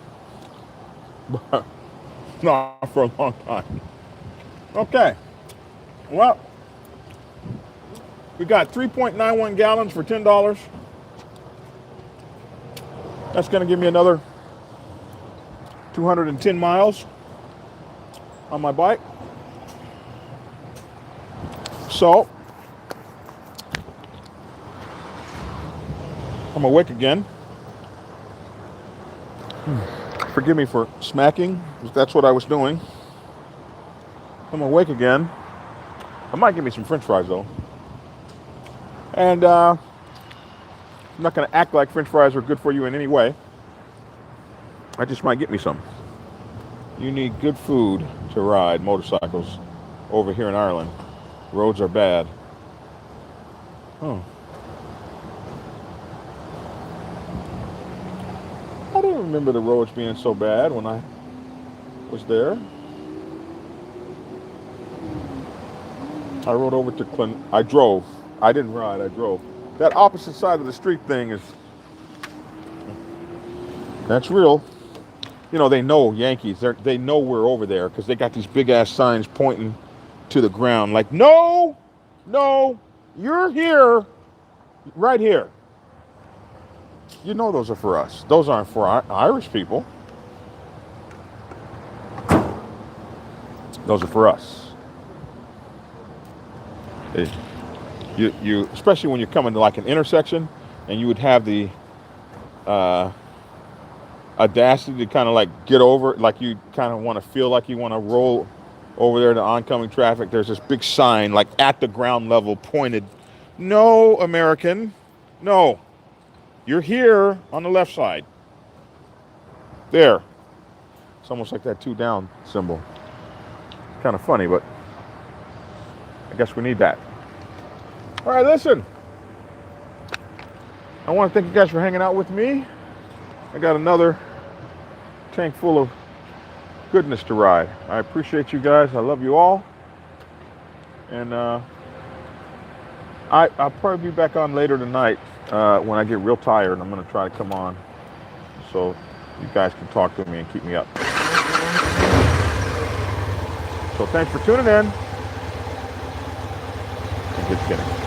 but not for a long time. Okay. Well, we got 3.91 gallons for $10. That's going to give me another 210 miles on my bike. So, I'm awake again. Forgive me for smacking, because that's what I was doing. I'm awake again. I might give me some French fries though. And I'm not going to act like French fries are good for you in any way. I just might get me some. You need good food to ride motorcycles over here in Ireland. Roads are bad. Oh. I don't remember the roads being so bad when I was there. I rode over to I drove. I didn't ride, I drove. That opposite side of the street thing is... That's real. You know, they know Yankees. They know we're over there because they got these big-ass signs pointing to the ground like, no, you're here, right here. You know those are for us. Those aren't for Irish people. Those are for us. You especially when you're coming to like an intersection and you would have the audacity to kind of like get over, like you kind of want to feel like you want to roll over there to oncoming traffic. There's this big sign like at the ground level pointed, no, American, no. You're here on the left side. There. It's almost like that 2 down symbol. Kind of funny, but I guess we need that. All right, listen. I want to thank you guys for hanging out with me I got another tank full of goodness to ride. I appreciate you guys. I love you all. And I'll probably be back on later tonight when I get real tired. I'm going to try to come on so you guys can talk to me and keep me up. So thanks for tuning in. And just kidding.